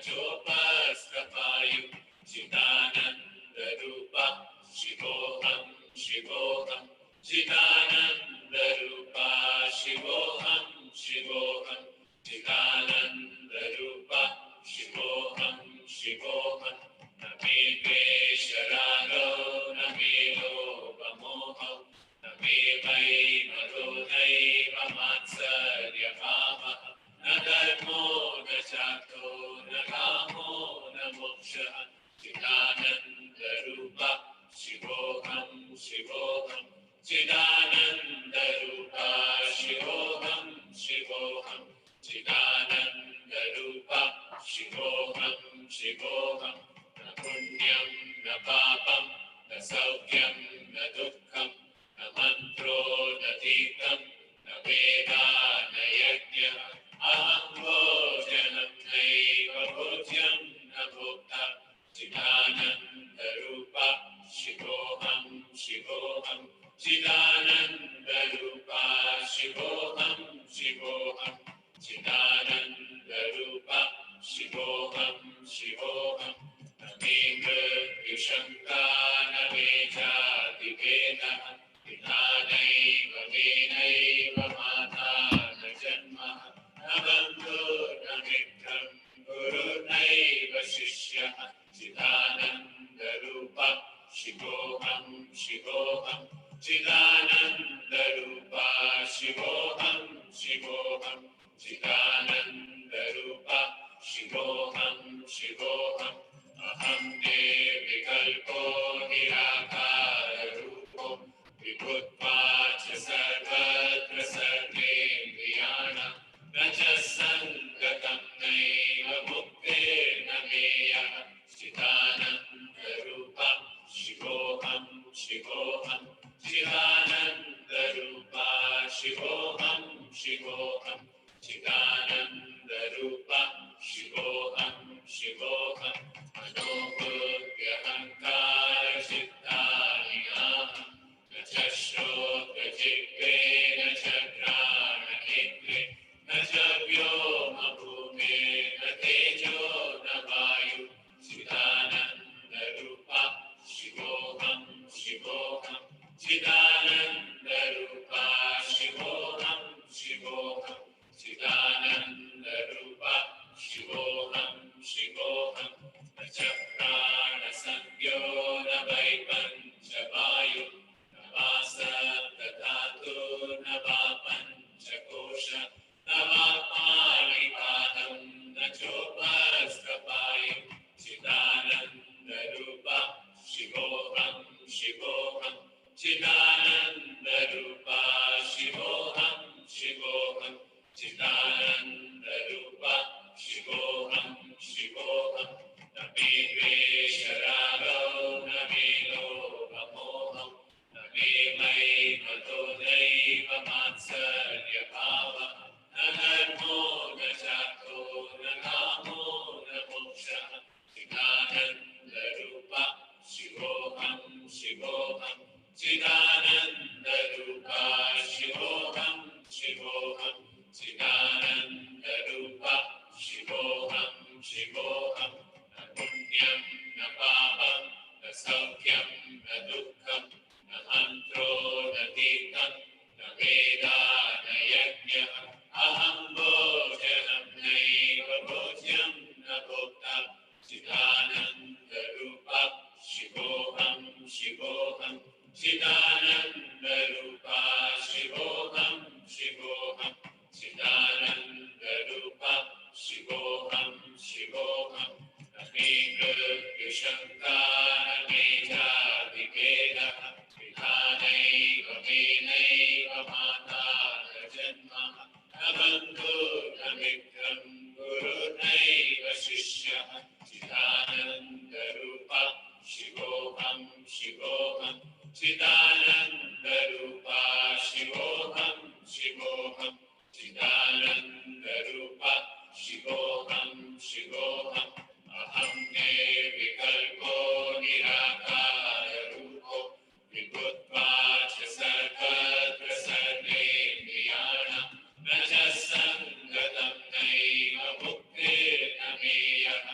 चोपस्तपायु चिदानन्दरूपा शिवोऽहं शिवोऽहं चिदानन्दरूपा शिवोऽहं शिवोऽहं चिदानन्दरूपा शिवोऽहं शिवोऽहं न मे द्वेषरागो न मे लोभमोहौ न मे वैमतो नैव मात्सर्यभावः न धर्मो न चार्थो न कामो न मोक्षः चिदानन्दरूपा शिवोऽहं शिवोऽहं चिदानन्दरूपा शिवोऽहं शिवोऽहं चिदानन्दरूपा शिवोऽहं शिवोऽहं न पुण्यं न पापं न सौख्यं न दुःखं न मन्त्रो न तीर्थं न वेदा न यज्ञः अहं भोजनं नैव भोज्यं न भोक्ता चिदानन्दरूपा शिवोऽहं शिवोऽहं चिदानन्दरूपा शिवोऽहं शिवोऽहं चिदानन्दरूपा शिवोऽहं शिवोऽहं न मे मृत्युशङ्का न मे जातिभेदः पितानैव मेनैव माता न जन्मः न बन्धुर्न मित्रं गुरुर्नैव शिष्यः चिदानन्दरूपा शिवोऽहं शिवोऽहं चिदानन्दरूपा शिवोऽहं शिवोऽहं चिदानन्दरूपा शिवोऽहं शिवोऽहं अहं निर्विकल्पो निराकाररूपो विभुत्वाच्च सर्वत्र सर्वेन्द्रियाणां न च सङ्गतं नैव मुक्तेर्न मेयः चिदानन्दरूपा शिवोऽहं शिवोऽहं चिदानन्दरूपा शिवोऽहं शिवोऽहं चिदानन्दरूपा शिवोऽहं शिवोऽहं मनोबुद्ध्यहङ्कारचित्तानि अहं न च श्रोत्रजिह्वे न च घ्राणनेत्रे न च व्योमभूमिर्न तेजो न वायु चिदानन्दरूपा शिवोऽहं शिवोऽहं चिदानन्दरूपा शिवोऽहं शिवोऽहं चिदानन्दरूपा शिवोऽहं शिवोऽहं न च प्राणसंज्ञो न वै पञ्चवायु न वा सप्तधातुर्न वा पञ्चकोश न वा पाणिपादं न चोपस्तपायु चिदानन्दरूपा शिवोऽहं शिवोऽहं चिदानन्दरूपा शिवोऽहं शिवोऽहं चिदानन्दरूपा शिवोऽहं शिवोऽहं न मे द्वेषरागो न मे लोभमोहौ न मे मयिमतो नैव मात्सर्यभावः न धर्मो न चार्थो न कामो न मोक्षः चिदानन्दरूपा शिवोऽहं शिवोऽहं चिदानन्दरूपा शिवोऽहं शिवोऽहं चिदानन्दरूपा शिवोऽहं शिवोऽहं न पुण्यं न पापं न सौख्यं न दुःखं न मन्त्रो न तीर्थं न वेदा न यज्ञः अहं भोजनं नैव भोज्यं न भोक्ता चिदानन्दरूपा शिवोऽहं शिवोऽहं चिदानन्दरूपा शिवोऽहं शिवोऽहं चिदानन्दरूपा शिवोऽहं शिवोऽहं न मे मृत्युशङ्का न मे जातिभेदः पितानैव मेनैव माता न जन्मः न बन्धुर्न मित्रं गुरुर्नैव शिष्यः चिदानन्दरूपा शिवोऽहं शिवोऽहं चिदानन्दरूपा शिवोऽहं शिवोऽहं चिदानन्दरूपा शिवोऽहं शिवोऽहं अहं निर्विकल्पो निराकाररूपो विभुत्वाच्च सर्वत्र सर्वेन्द्रियाणां न च सङ्गतं नैव मुक्तिर्न मेयः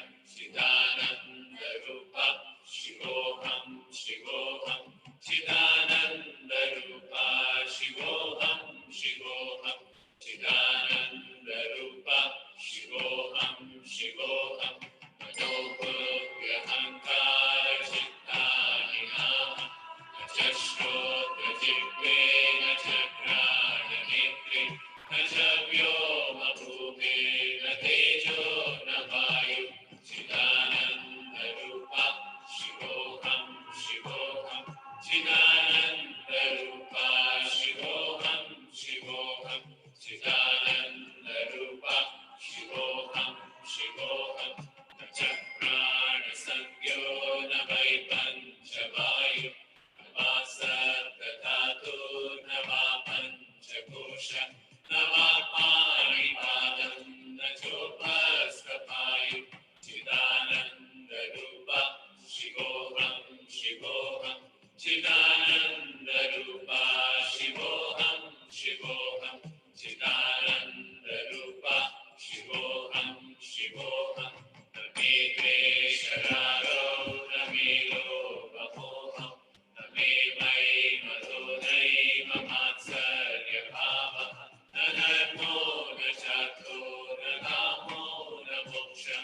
Shivopaskapayu Chidananda Rupa Shivoham Shivoham Chidananda Rupa Shivoham Shivoham Chidananda Rupa Shivoham Shivoham Name Shararo Namilo Bahoham Name Mai Madhunai Mamatsarya Bhava Nanamo Nachato Nagamo Namoksha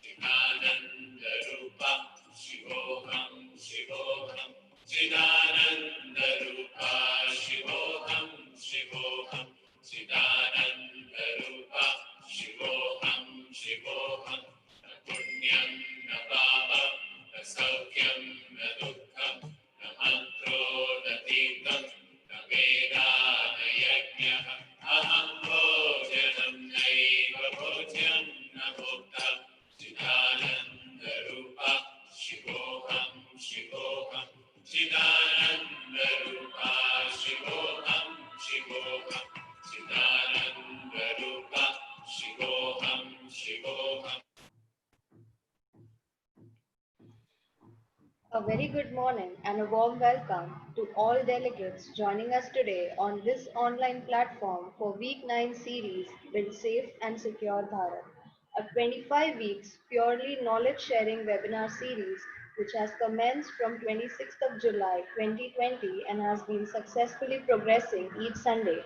Chidananda Rupa Shivoham Shivoham Chidananda Rupa Shivoham Shivoham Chidananda Rupa Shivoham Shivoham Punyam na Pavam na Saukyam na Dukkham na Mantro na Tirtham na Veda na Yajna Aham Bhojanam Naiva Bhojyam na Bhokta Chidananda Rupa Shivoham Shivoham Chidananda Rupa Shivoham Shivoham Chidananda Rupa Shivoham Shivoham. A very good morning and a warm welcome to all delegates joining us today on this online platform for Week 9 series Build Safe and Secure Bharat, a 25 weeks purely knowledge sharing webinar series which has commenced from 26th of July 2020 and has been successfully progressing each Sunday.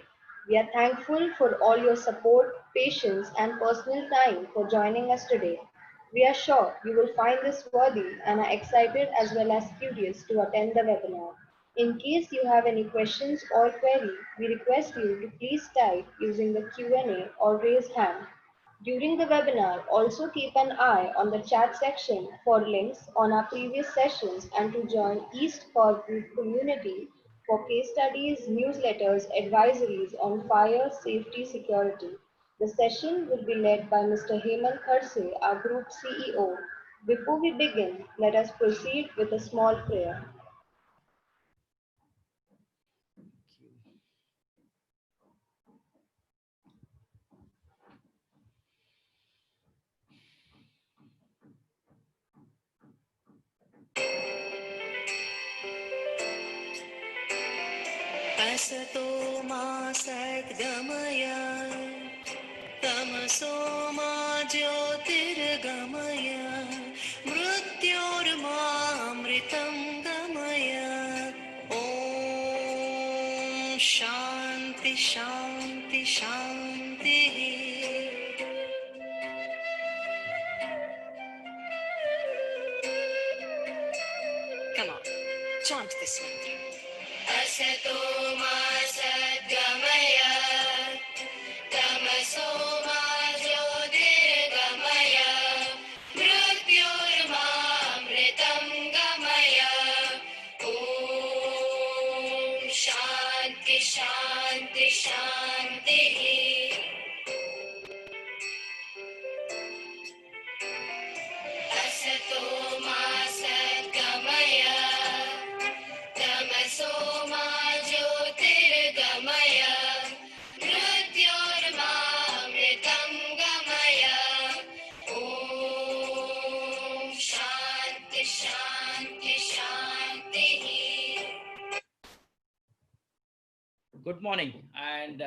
We are thankful for all your support, patience, and personal time for joining us today. We are sure you will find this worthy and are excited as well as curious to attend the webinar. In case you have any questions or query, we request you to please type using the Q&A or raise hand. During the webinar, also keep an eye on the chat section for links on our previous sessions and to join East Corp Group community for case studies, newsletters, advisories on fire, safety, security. The session will be led by Mr. Hemant Kharse, our Group CEO. Before we begin, let us proceed with a small prayer. असतो मा सद्गमय तमसो मा ज्योतिर्गमय मृत्योर्मामृतं गमय ॐ शान्ति शान्ति शान्तिः Come on, chant this mantra. असतो मा सद्गमय तमसो मा ज्योतिर्गमय मृत्योर्मामृतं गमय ॐ शान्ति शान्ति शान्तिः असतो मा सद्गमय तमसो मा ज्योतिर्गमय मृत्योर्मामृतं गमय ॐ शान्ति शान्ति शान्तिः. Good morning and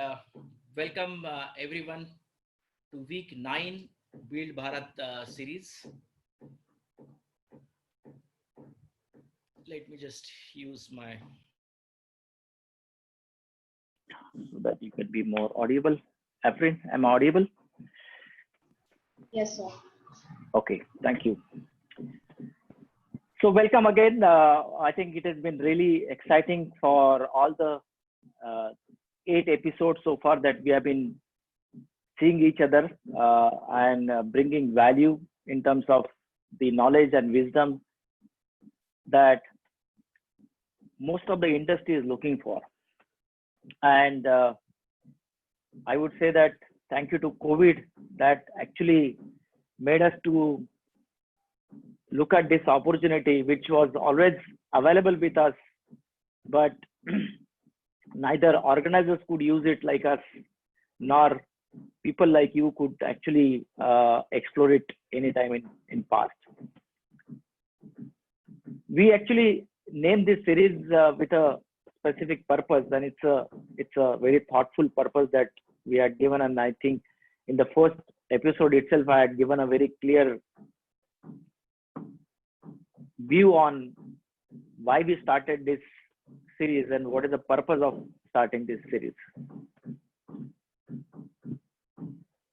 welcome everyone to week 9 Build Bharat series. Let me just use my so that you could be more audible. Afrin, am I audible? Yes, sir. Okay, thank you. So welcome again. I think it has been really exciting for all the 8 episodes so far that we have been seeing each other and bringing value in terms of the knowledge and wisdom that most of the industry is looking for. And I would say that thank you to COVID that actually made us to look at this opportunity, which was always available with us, but neither organizers could use it like us, nor people like you could actually explore it anytime in past. We actually named this series with a specific purpose, and it's a very thoughtful purpose that we had given. And I think in the first episode itself, I had given a very clear view on why we started this series and what is the purpose of starting this series.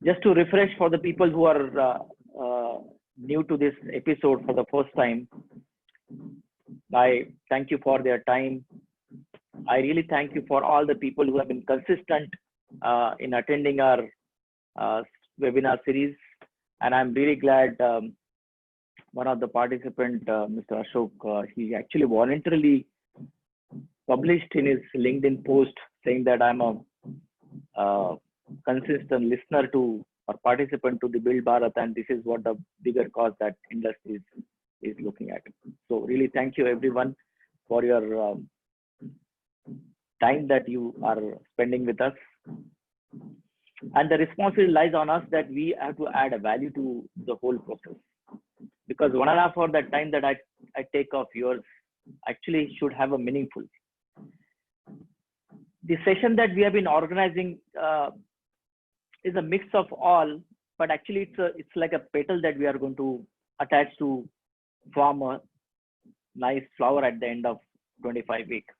Just to refresh for the people who are new to this episode for the first time, I thank you for their time. I really thank you for all the people who have been consistent in attending our webinar series. And I'm really glad one of the participants, Mr. Ashok, he actually voluntarily published in his LinkedIn post saying that I'm a consistent listener to or participant to the Build Bharat, and this is what the bigger cause that industry is looking at. So really thank you everyone for your time that you are spending with us. And the responsibility lies on us that we have to add a value to the whole process. Because 1.5 hour that time that I take of yours actually should have a meaningful. The session that we have been organizing is a mix of all, but actually it's like a petal that we are going to attach to form a nice flower at the end of 25 weeks.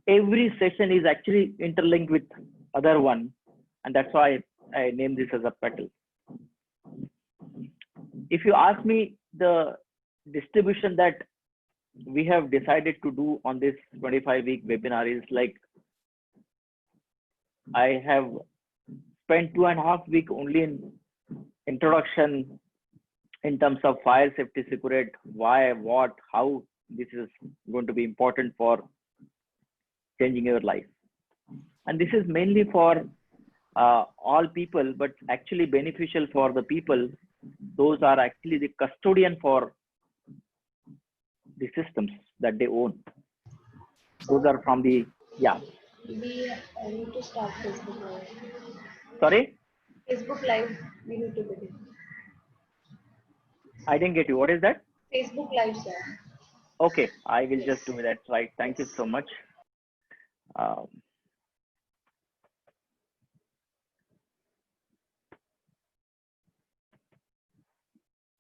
Every session is actually interlinked with other one, and that's why I named this as a petal. If you ask me, the distribution that we have decided to do on this 25-week webinar is like, I have spent 2.5 weeks only in introduction in terms of fire safety secret, why, what, how this is going to be important for changing your life. And this is mainly for all people, but actually beneficial for the people. Those are actually the custodian for the systems that they own. Those are from the, yeah. We need to start Facebook Live. Sorry? Facebook Live, we need to begin. I didn't get you. What is that? Facebook Live, sir. Okay, I will just do that. Right. Thank you so much.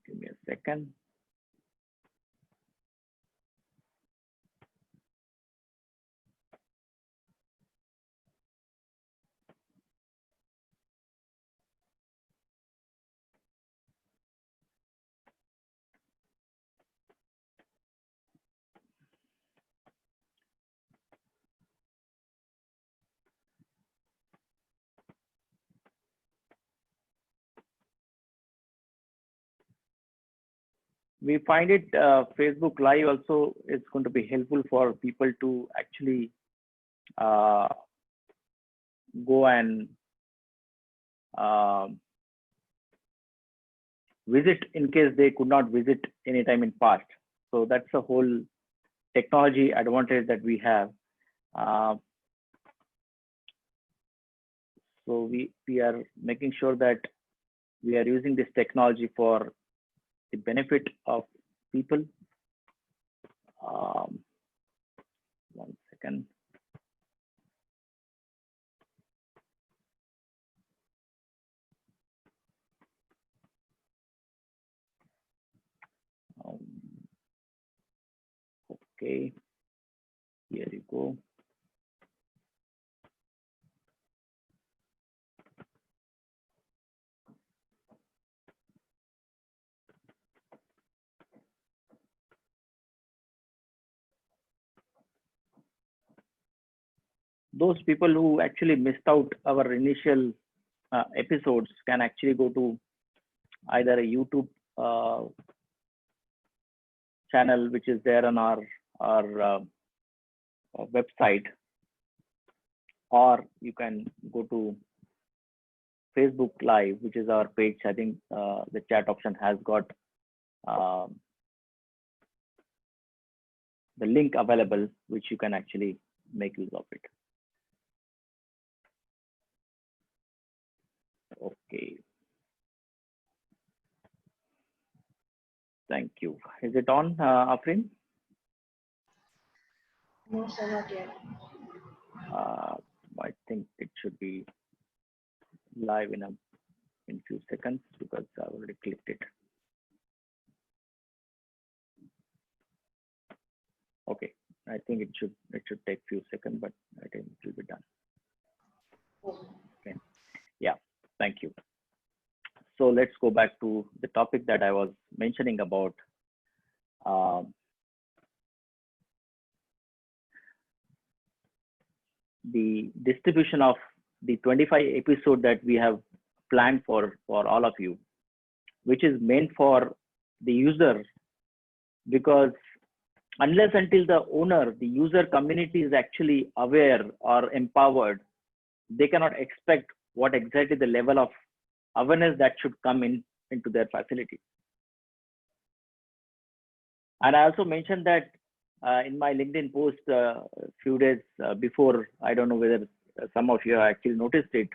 Give me a second. We find it Facebook Live also is going to be helpful for people to actually go and visit in case they could not visit anytime in past. So that's a whole technology advantage that we have. So we are making sure that we are using this technology for the benefit of people. 1 second. Okay, here you go. Those people who actually missed out our initial episodes can actually go to either a YouTube channel, which is there on our website, or you can go to Facebook Live, which is our page. I think the chat option has got the link available, which you can actually make use of it. Okay. Thank you. Is it on, Afrin? No, sir, not yet. I think it should be live in few seconds because I already clicked it. Okay. I think it should take few seconds, but I think it will be done. Okay. Yeah. Thank you. So let's go back to the topic that I was mentioning about the distribution of the 25 episode that we have planned for all of you, which is meant for the user, because unless until the owner, the user community is actually aware or empowered, they cannot expect what exactly the level of awareness that should come into their facility. And I also mentioned that in my LinkedIn post a few days before, I don't know whether some of you have actually noticed it,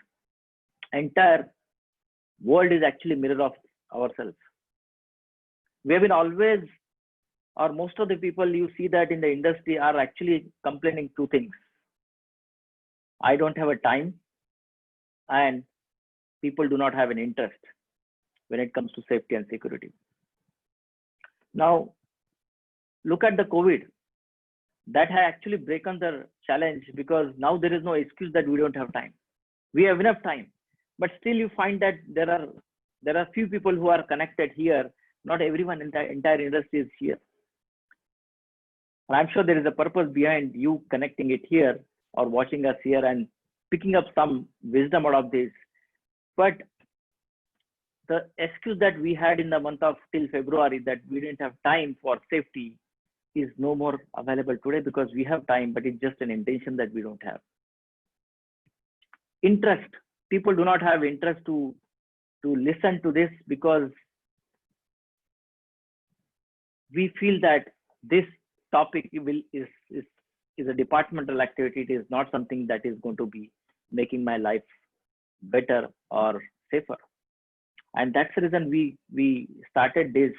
entire world is actually mirror of ourselves. We have been always, or most of the people you see that in the industry are actually complaining two things. I don't have a time, and people do not have an interest when it comes to safety and security. Now, look at the COVID. That has actually broken the challenge, because now there is no excuse that we don't have time. We have enough time, but still you find that there are few people who are connected here. Not everyone in the entire industry is here. And I'm sure there is a purpose behind you connecting it here or watching us here and picking up some wisdom out of this. But the excuse that we had in the month of till February that we didn't have time for safety is no more available today, because we have time, but it's just an intention that we don't have. Interest. People do not have interest to listen to this, because we feel that this topic is a departmental activity. It is not something that is going to be making my life better or safer. And that's the reason we started this,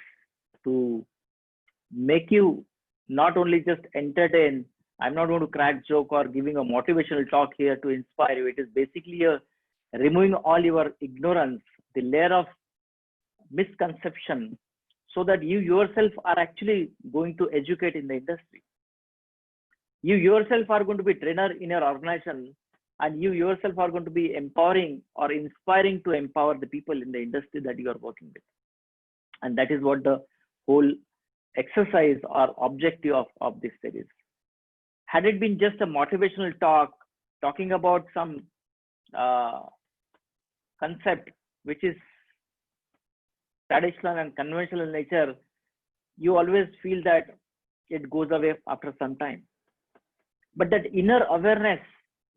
to make you not only just entertain. I'm not going to crack joke or giving a motivational talk here to inspire you. It is basically removing all your ignorance, the layer of misconception, so that you yourself are actually going to educate in the industry. You yourself are going to be trainer in your organization, and you yourself are going to be empowering or inspiring to empower the people in the industry that you are working with. And that is what the whole exercise or objective of this series. Had it been just a motivational talk, talking about some concept which is traditional and conventional in nature, you always feel that it goes away after some time. But that inner awareness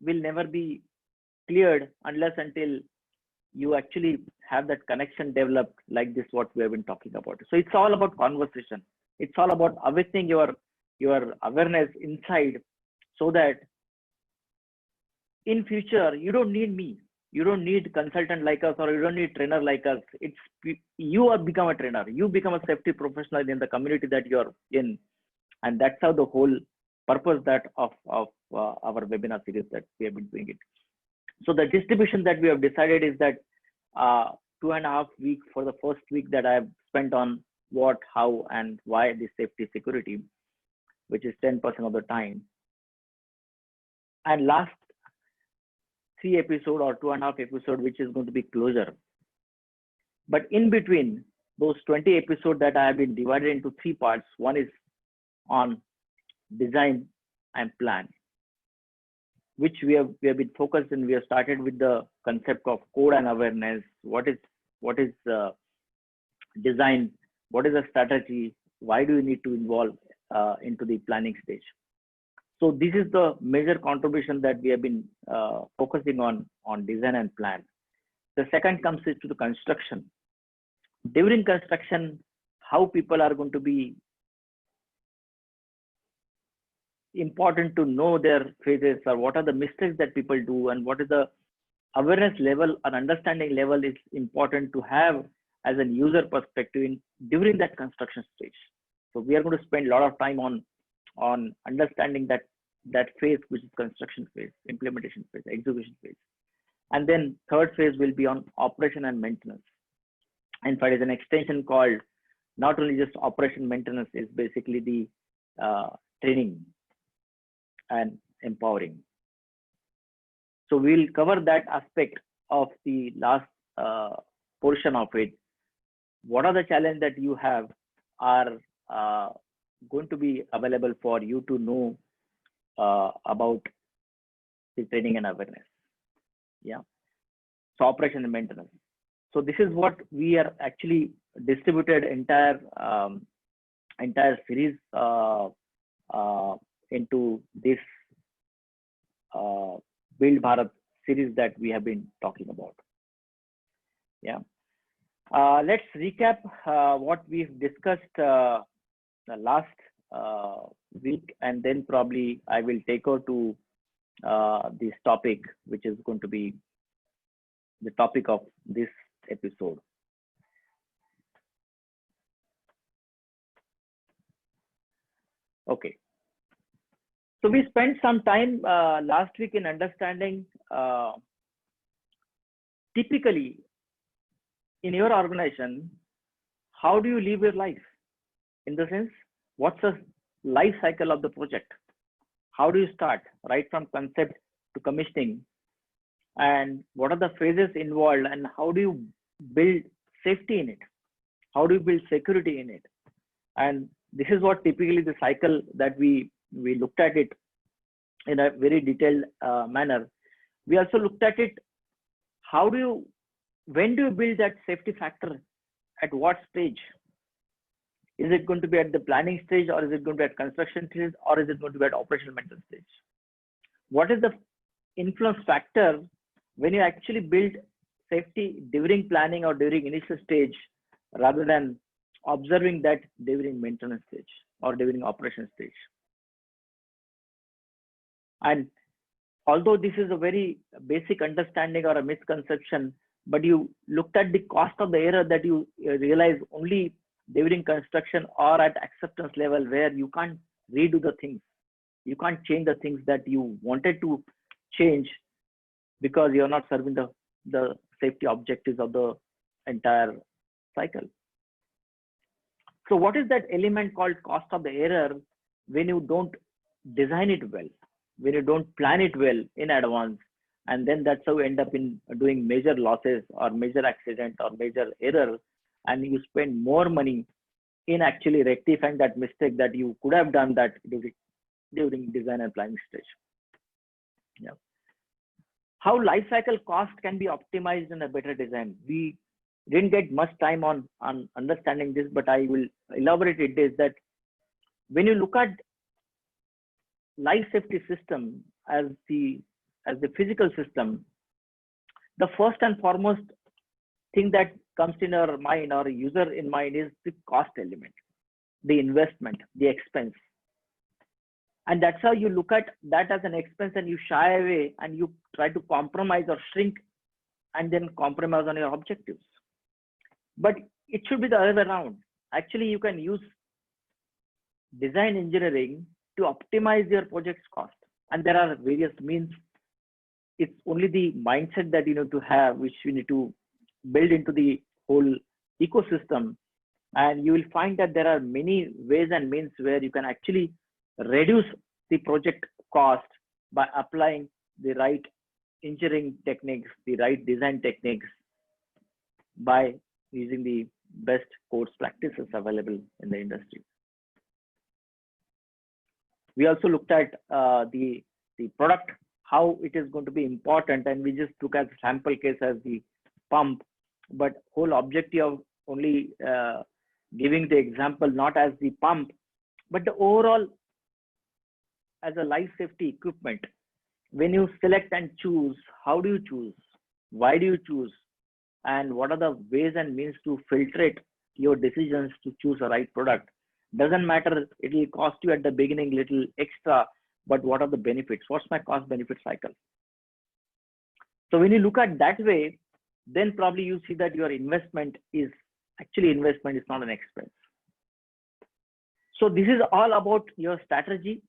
will never be cleared unless until you actually have that connection developed, like this what we have been talking about. So it's all about conversation. It's all about awakening your awareness inside, so that in future you don't need me, you don't need consultant like us, or you don't need trainer like us. You have become a trainer, you become a safety professional in the community that you are in. And that's how the whole purpose that of our webinar series that we have been doing it. So the distribution that we have decided is that 2.5 weeks for the first week that I have spent on what, how, and why the safety security, which is 10% of the time. And last 3 episode or 2.5 episode, which is going to be closure. But in between those 20 episodes that I have been divided into 3 parts. One is on design and plan, which we have been focused, and we have started with the concept of code and awareness. What is design? What is the strategy? Why do you need to involve into the planning stage? So this is the major contribution that we have been focusing on design and plan. The second comes to the construction. During construction, how people are going to be important to know their phases, or what are the mistakes that people do, and what is the awareness level or understanding level is important to have as a user perspective during that construction stage. So we are going to spend a lot of time on understanding that phase, which is construction phase, implementation phase, execution phase. And then third phase will be on operation and maintenance. In fact, it's an extension called not only just operation maintenance, is basically the training and empowering. So we'll cover that aspect of the last portion of it. What are the challenges that you have are going to be available for you to know about the training and awareness. Yeah. So operation and maintenance. So this is what we are actually distributed entire series into this Build Bharat series that we have been talking about. Yeah. Let's recap what we've discussed the last week, and then probably I will take over to this topic, which is going to be the topic of this episode. Okay. So we spent some time last week in understanding typically in your organization, how do you live your life? In the sense, what's the life cycle of the project? How do you start right from concept to commissioning? And what are the phases involved, and how do you build safety in it? How do you build security in it? And this is what typically the cycle that we looked at it in a very detailed manner. We also looked at it, when do you build that safety factor, at what stage? Is it going to be at the planning stage, or is it going to be at construction stage, or is it going to be at operational maintenance stage? What is the influence factor when you actually build safety during planning or during initial stage, rather than observing that during maintenance stage or during operation stage? And although this is a very basic understanding or a misconception, but you looked at the cost of the error that you realize only during construction or at acceptance level, where you can't redo the things. You can't change the things that you wanted to change because you're not serving the safety objectives of the entire cycle. So what is that element called cost of the error when you don't design it well, when you don't plan it well in advance, and then that's how you end up in doing major losses or major accident or major error, and you spend more money in actually rectifying that mistake that you could have done that during design and planning stage. Yeah. How life cycle cost can be optimized in a better design. We didn't get much time on understanding this, but I will elaborate it. Is that when you look at life safety system as the physical system, the first and foremost thing that comes in our mind or user in mind is the cost element, the investment, the expense. And that's how you look at that as an expense, and you shy away and you try to compromise or shrink and then compromise on your objectives. But it should be the other way around. Actually, you can use design engineering to optimize your project's cost. And there are various means. It's only the mindset that you need to have, which you need to build into the whole ecosystem. And you will find that there are many ways and means where you can actually reduce the project cost by applying the right engineering techniques, the right design techniques, by using the best course practices available in the industry. We also looked at the product, how it is going to be important, and we just took as a sample case as the pump, but whole objective of only giving the example not as the pump, but the overall as a life safety equipment. When you select and choose, how do you choose? Why do you choose? And what are the ways and means to filtrate your decisions to choose a right product? Doesn't matter, it will cost you at the beginning little extra, but what are the benefits? What's my cost benefit cycle? So when you look at that way, then probably you see that your investment is actually investment, is not an expense. So this is all about your strategy.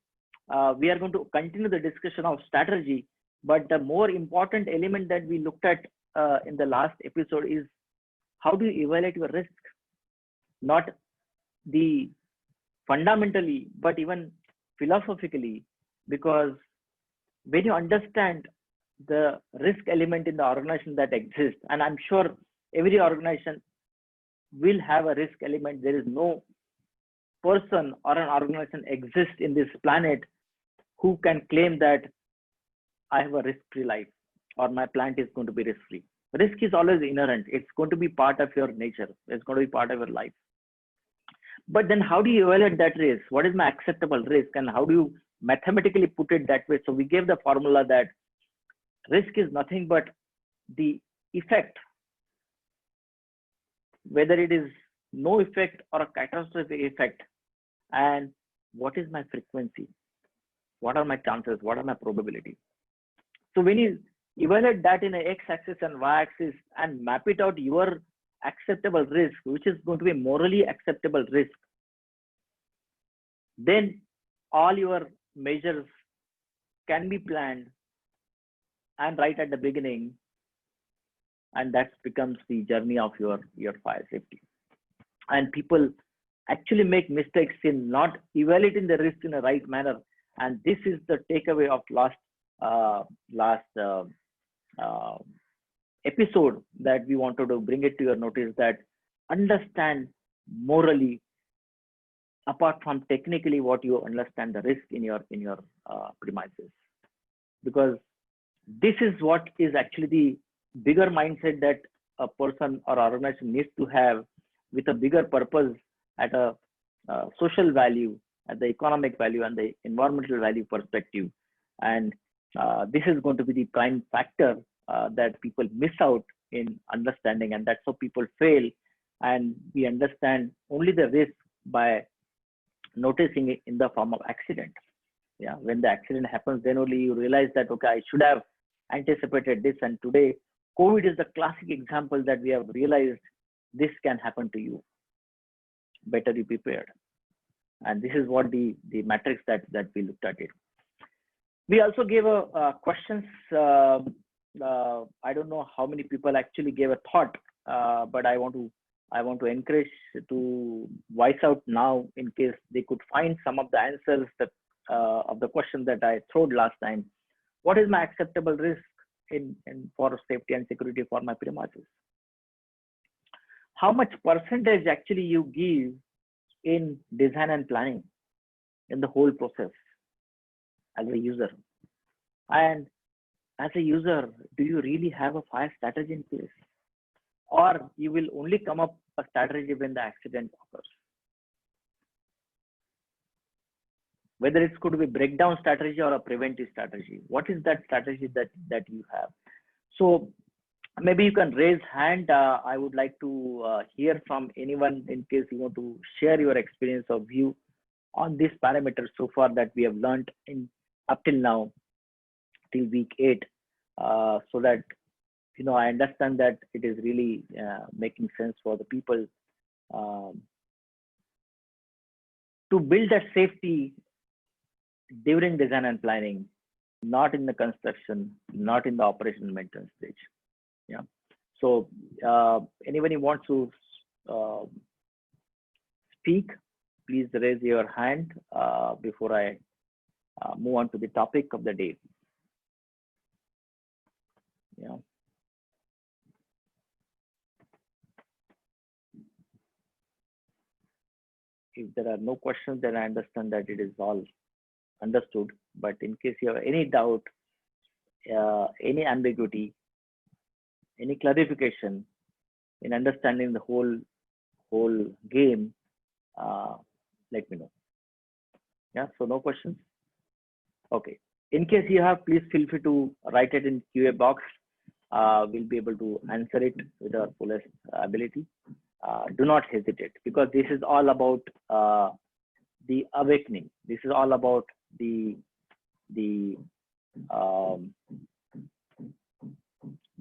We are going to continue the discussion of strategy, but the more important element that we looked at in the last episode is how do you evaluate your risk? Not the fundamentally, but even philosophically, because when you understand the risk element in the organization that exists, and I'm sure every organization will have a risk element. There is no person or an organization exists in this planet who can claim that I have a risk-free life or my plant is going to be risk-free. Risk is always inherent. It's going to be part of your nature. It's going to be part of your life. But then how do you evaluate that risk? What is my acceptable risk, and how do you mathematically put it that way? So we gave the formula that risk is nothing but the effect, whether it is no effect or a catastrophic effect, and what is my frequency? What are my chances? What are my probability? So when you evaluate that in an x-axis and y-axis and map it out your acceptable risk, which is going to be morally acceptable risk, then all your measures can be planned and right at the beginning, and that becomes the journey of your fire safety. And people actually make mistakes in not evaluating the risk in the right manner, and this is the takeaway of last episode that we wanted to bring it to your notice, that understand morally apart from technically what you understand the risk in your premises, because this is what is actually the bigger mindset that a person or organization needs to have, with a bigger purpose at a social value, at the economic value and the environmental value perspective. And this is going to be the prime factor that people miss out in understanding, and that's how people fail. And we understand only the risk by noticing it in the form of accident. Yeah, when the accident happens, then only you realize that, okay, I should have anticipated this. And today, COVID is the classic example that we have realized this can happen to you. Better be prepared. And this is what the matrix that we looked at it. We also gave a questions. I don't know how many people actually gave a thought, but I want to encourage to voice out now in case they could find some of the answers that of the question that I threw last time. What is my acceptable risk in for safety and security for my premises? How much percentage actually you give in design and planning in the whole process as a user? And as a user, do you really have a fire strategy in place, or you will only come up a strategy when the accident occurs? Whether it's going to be breakdown strategy or a preventive strategy, what is that strategy that you have? So maybe you can raise hand. I would like to hear from anyone in case you want to share your experience or view on these parameters so far that we have learned in up till now, till week 8, so that I understand that it is really making sense for the people to build that safety during design and planning, not in the construction, not in the operation and maintenance stage. Yeah. So anybody wants to speak, please raise your hand before I move on to the topic of the day. Yeah. If there are no questions, then I understand that it is all understood. But in case you have any doubt, any ambiguity, any clarification in understanding the whole game, let me know. Yeah, so no questions. Okay. In case you have, please feel free to write it in QA box. We'll be able to answer it with our fullest ability. Do not hesitate, because this is all about the awakening. This is all about the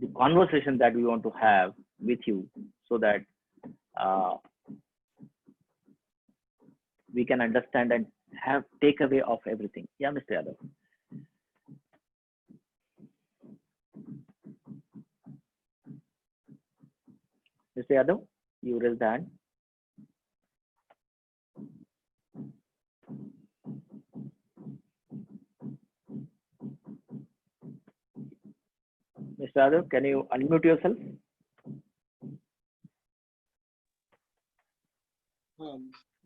the conversation that we want to have with you, so that uh, we can understand and have takeaway of everything. Yeah, Mr. Yadav. Mr. Yadav, you raised the hand. Mr. Yadav, can you unmute yourself?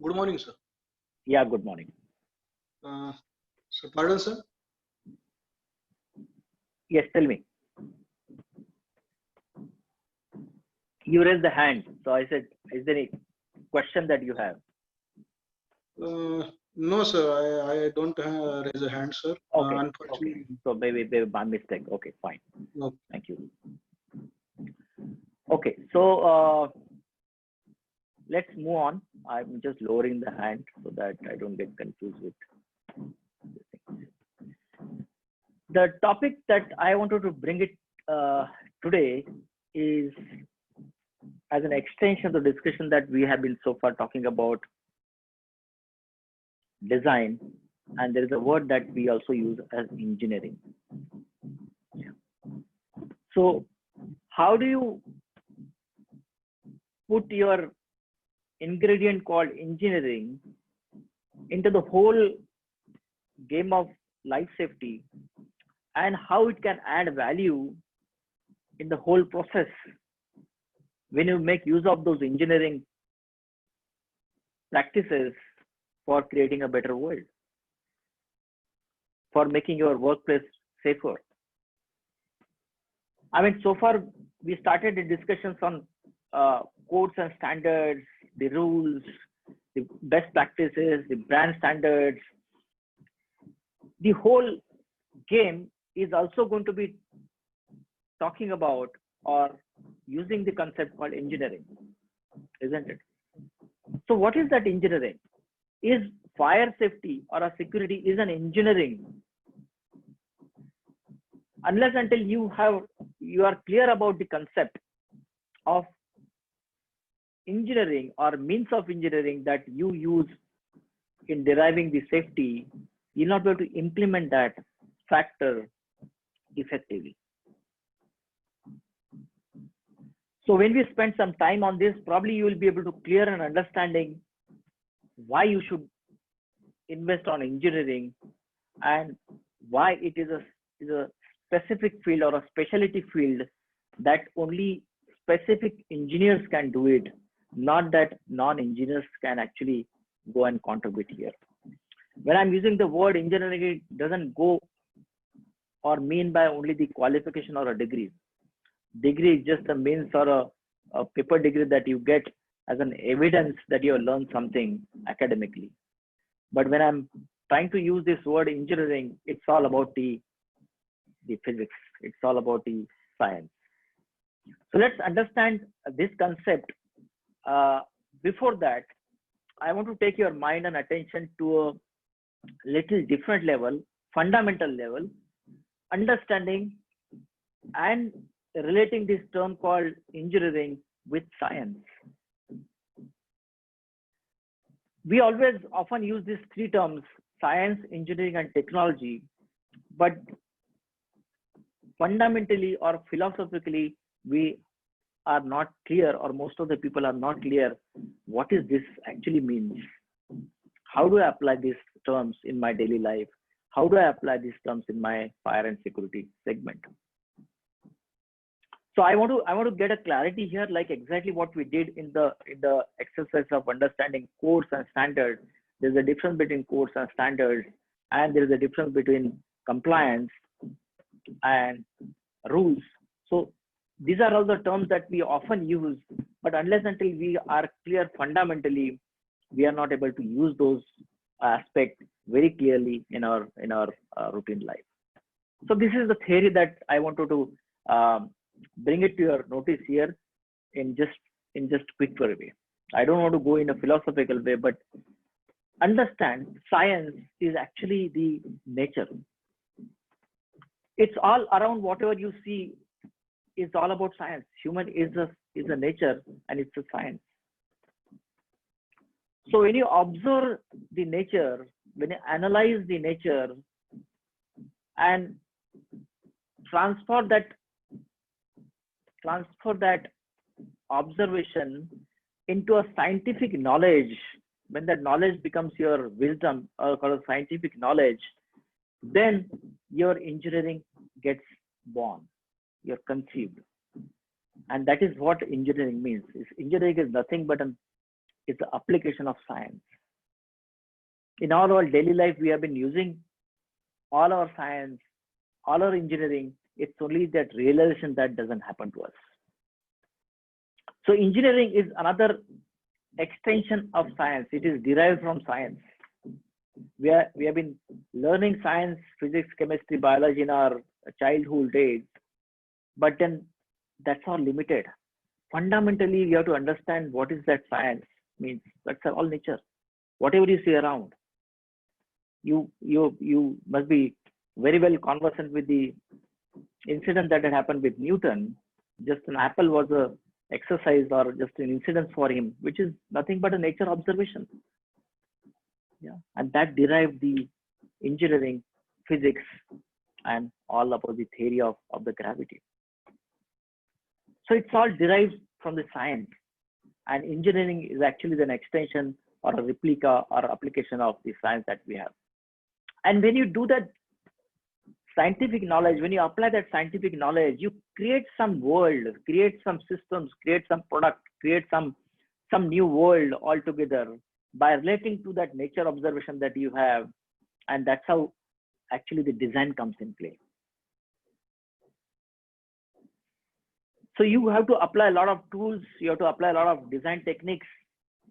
Good morning, sir. Yeah, good morning. So, pardon, sir. Yes, tell me. You raised the hand, so I said, is there any question that you have? No, sir. I don't raise a hand, sir. Okay. Unfortunately. Okay. So maybe by mistake. Okay, fine. No. Thank you. Okay, so let's move on. I'm just lowering the hand so that I don't get confused with this thing. The topic that I wanted to bring it today is as an extension of the discussion that we have been so far talking about design, and there is a word that we also use as engineering. So how do you put your ingredient called engineering into the whole game of life safety, and how it can add value in the whole process when you make use of those engineering practices for creating a better world, for making your workplace safer. I mean, so far we started the discussions on codes and standards, the rules, the best practices, the brand standards. The whole game is also going to be talking about or using the concept called engineering, isn't it? So what is that engineering? Is fire safety or a security is an engineering? Unless until you are clear about the concept of engineering or means of engineering that you use in deriving the safety, you'll not be able to implement that factor effectively. So when we spend some time on this, probably you will be able to clear an understanding why you should invest on engineering and why it is a specific field or a specialty field that only specific engineers can do it, not that non-engineers can actually go and contribute here. When I'm using the word engineering, it doesn't go or mean by only the qualification or a degree. Degree is just a means or a paper degree that you get as an evidence that you have learned something academically. But when I'm trying to use this word engineering, it's all about the physics. It's all about the science. So let's understand this concept. Before that, I want to take your mind and attention to a little different level, fundamental level, understanding and relating this term called engineering with science. We always often use these three terms, science, engineering, and technology, but fundamentally or philosophically, we are not clear, or most of the people are not clear, what is this actually means? How do I apply these terms in my daily life? How do I apply these terms in my fire and security segment? So I want to get a clarity here, like exactly what we did in the exercise of understanding codes and standards. There's a difference between codes and standards, and there is a difference between compliance and rules. So these are all the terms that we often use, but unless until we are clear fundamentally, we are not able to use those aspects very clearly in our routine life. So this is the theory that I wanted to bring it to your notice here in just quick way. I don't want to go in a philosophical way, but understand science is actually the nature. It's all around whatever you see is all about science. Human is a nature and it's a science. So when you observe the nature, when you analyze the nature and transfer that observation into a scientific knowledge, when that knowledge becomes your wisdom or called scientific knowledge, then your engineering gets born, you're conceived. And that is what engineering means. Engineering is nothing but it's the application of science. In all our daily life, we have been using all our science, all our engineering. It's only that realization that doesn't happen to us. So engineering is another extension of science. It is derived from science. We have been learning science, physics, chemistry, biology in our childhood days, but then that's all limited. Fundamentally, we have to understand what is that science means. That's all nature. Whatever you see around, you must be very well conversant with the incident that had happened with Newton. Just an apple was a exercise or just an incident for him, which is nothing but a nature observation. Yeah, and that derived the engineering, physics, and all about the theory of the gravity. So it's all derived from the science, and engineering is actually an extension or a replica or application of the science that we have. And when you do that scientific knowledge, when you apply that scientific knowledge, you create some world, create some systems, create some product, create some new world altogether by relating to that nature observation that you have. And that's how actually the design comes in play. So you have to apply a lot of tools, you have to apply a lot of design techniques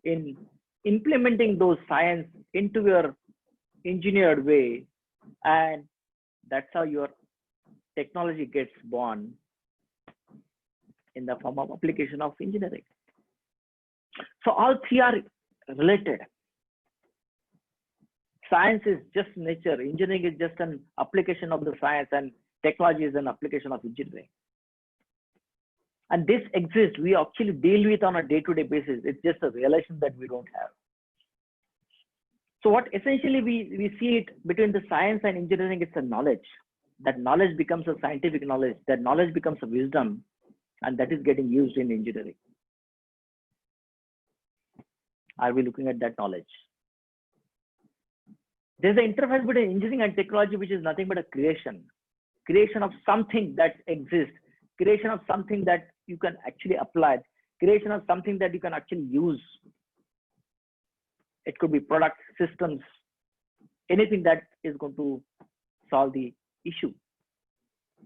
in implementing those science into your engineered way, and that's how your technology gets born in the form of application of engineering. So all three are related. Science is just nature, engineering is just an application of the science, and technology is an application of engineering. And this exists, we actually deal with on a day-to-day basis. It's just a realization that we don't have. So what essentially we see it between the science and engineering, it's a knowledge. That knowledge becomes a scientific knowledge, that knowledge becomes a wisdom, and that is getting used in engineering. Are we looking at that knowledge? There's an interface between engineering and technology, which is nothing but a creation of something that exists, creation of something that you can actually apply, creation of something that you can actually use. It could be products, systems, anything that is going to solve the issue.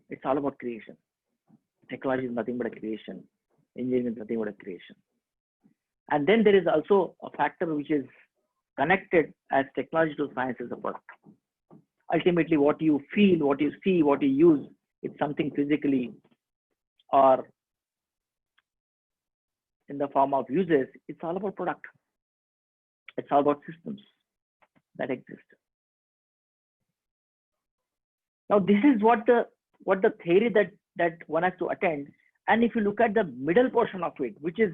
It's all about creation. Technology is nothing but a creation. Engineering is nothing but a creation. And then there is also a factor which is connected as technology to science is a product. Ultimately, what you feel, what you see, what you use, it's something physically or in the form of uses. It's all about product. It's all about systems that exist. Now, this is what the theory that one has to attend. And if you look at the middle portion of it, which is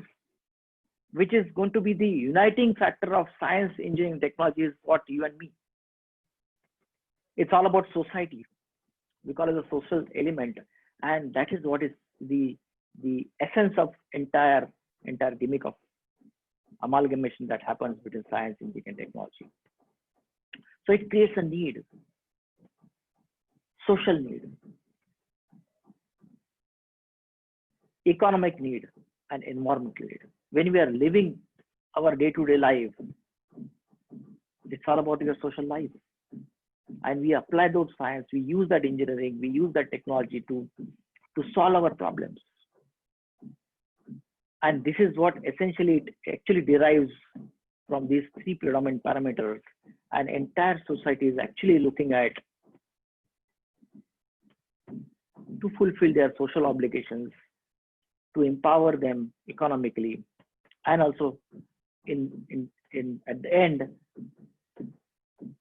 going to be the uniting factor of science, engineering, technology, is what you and me. It's all about society. We call it a social element, and that is what is the essence of entire gimmick of amalgamation that happens between science, engineering, and technology. So it creates a need, social need, economic need, and environmental need. When we are living our day-to-day life, it's all about your social life. And we apply those science, we use that engineering, we use that technology to solve our problems. And this is what essentially it actually derives from these three predominant parameters. And entire society is actually looking at to fulfill their social obligations, to empower them economically, and also at the end,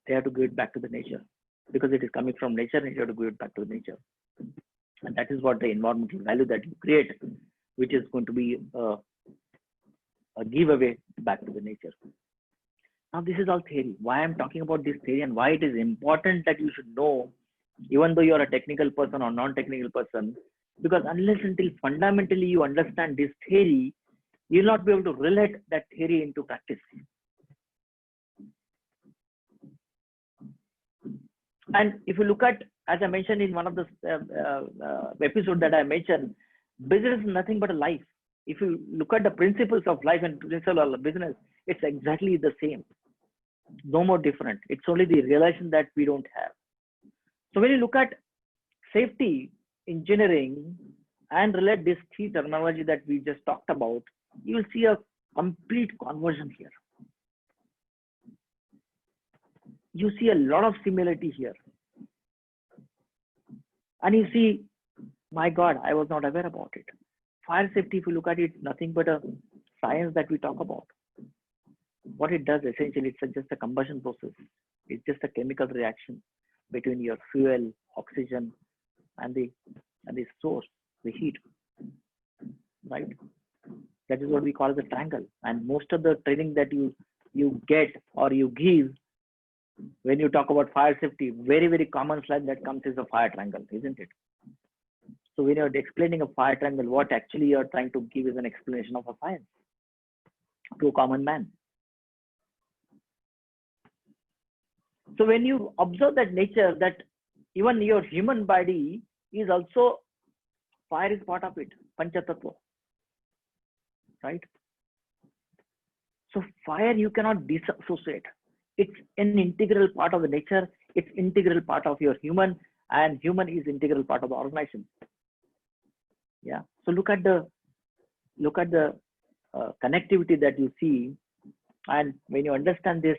they have to give it back to the nature, because it is coming from nature and you have to give it back to nature. And that is what the environmental value that you create, which is going to be a giveaway back to the nature. Now, this is all theory. Why I'm talking about this theory and why it is important that you should know, even though you're a technical person or non-technical person, because unless until fundamentally you understand this theory, you'll not be able to relate that theory into practice. And if you look at, as I mentioned in one of the episodes that I mentioned, business is nothing but a life. If you look at the principles of life and principles of business, it's exactly the same. No more different. It's only the realization that we don't have. So when you look at safety, engineering, and relate this key terminology that we just talked about, you will see a complete conversion here. You see a lot of similarity here. And you see, my God, I was not aware about it. Fire safety, if you look at it, it's nothing but a science that we talk about. What it does essentially, it's just a combustion process. It's just a chemical reaction between your fuel, oxygen, and the source, the heat, right? That is what we call the triangle. And most of the training that you get or you give when you talk about fire safety, very, very common slide that comes is a fire triangle, isn't it? So when you're explaining a fire triangle, what actually you're trying to give is an explanation of a science to a common man. So when you observe that nature, that even your human body is also, fire is part of it, Panchatattva, right? So fire you cannot disassociate. It's an integral part of the nature. It's integral part of your human, and human is integral part of the organization. Yeah. So look at the connectivity that you see, and when you understand this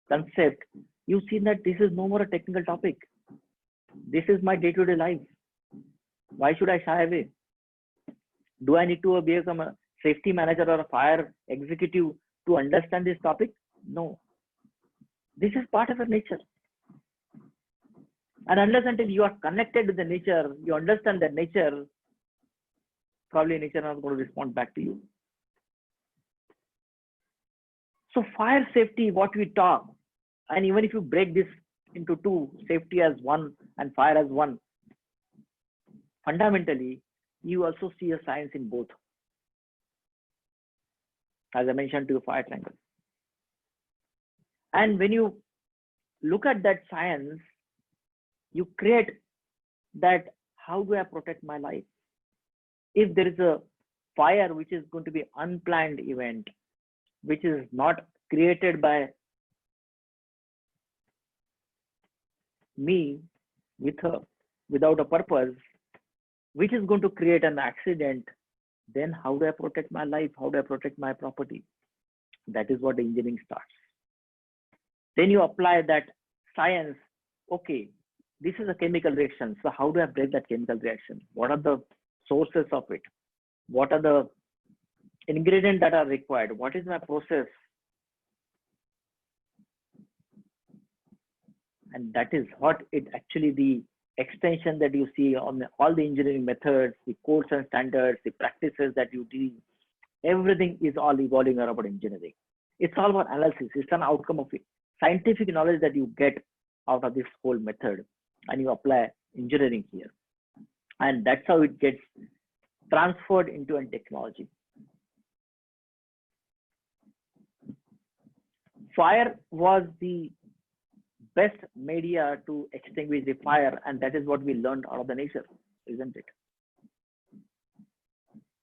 concept, you see that this is no more a technical topic. This is my day-to-day life. Why should I shy away? Do I need to become a safety manager or a fire executive to understand this topic? No. This is part of the nature. And unless until you are connected to the nature, you understand that nature, probably nature is not going to respond back to you. So fire safety, what we talk, and even if you break this into two, safety as one and fire as one, fundamentally, you also see a science in both. As I mentioned to you, fire triangle. And when you look at that science, you create that, how do I protect my life? If there is a fire which is going to be unplanned event, which is not created by me without a purpose, which is going to create an accident, then how do I protect my life? How do I protect my property? That is what the engineering starts. Then you apply that science. Okay, this is a chemical reaction. So how do I break that chemical reaction? What are the sources of it? What are the ingredients that are required? What is my process? And that is what it actually, the extension that you see on all the engineering methods, the codes and standards, the practices that you do, everything is all evolving around engineering. It's all about analysis. It's an outcome of it. Scientific knowledge that you get out of this whole method, and you apply engineering here. And that's how it gets transferred into a technology. Fire was the best media to extinguish the fire, and that is what we learned out of the nature, isn't it?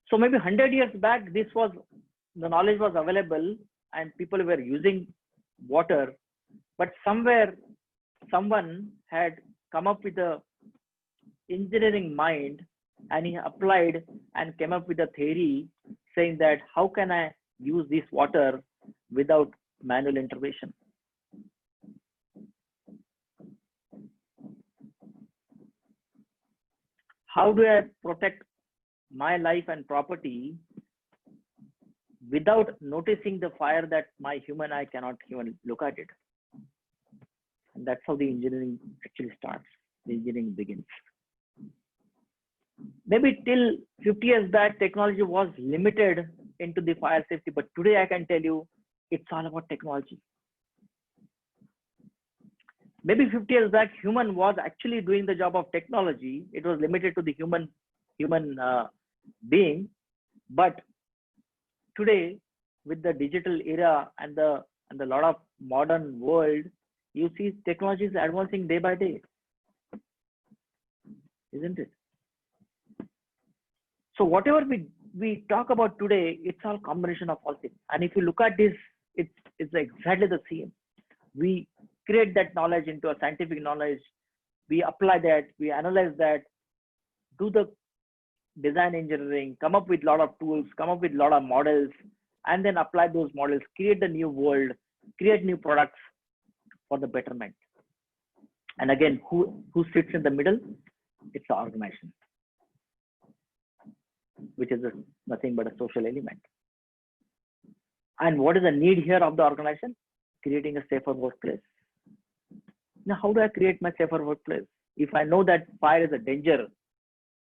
So maybe 100 years back, the knowledge was available and people were using water, but somewhere someone had come up with a engineering mind, and he applied and came up with a theory saying that how can I use this water without manual intervention? How do I protect my life and property without noticing the fire that my human eye cannot even look at it? And that's how the engineering actually starts. The engineering begins. Maybe till 50 years back, technology was limited into the fire safety, but today I can tell you it's all about technology. Maybe 50 years back, human was actually doing the job of technology. It was limited to the human being. But today, with the digital era and the lot of modern world, you see technology is advancing day by day, isn't it? So whatever we talk about today, it's all combination of all things. And if you look at this, it's exactly the same. We create that knowledge into a scientific knowledge. We apply that, we analyze that, do the design engineering, come up with a lot of tools, come up with a lot of models, and then apply those models, create the new world, create new products for the betterment. And again, who sits in the middle? It's the organization, which is nothing but a social element. And what is the need here of the organization? Creating a safer workplace. Now, how do I create my safer workplace? If I know that fire is a danger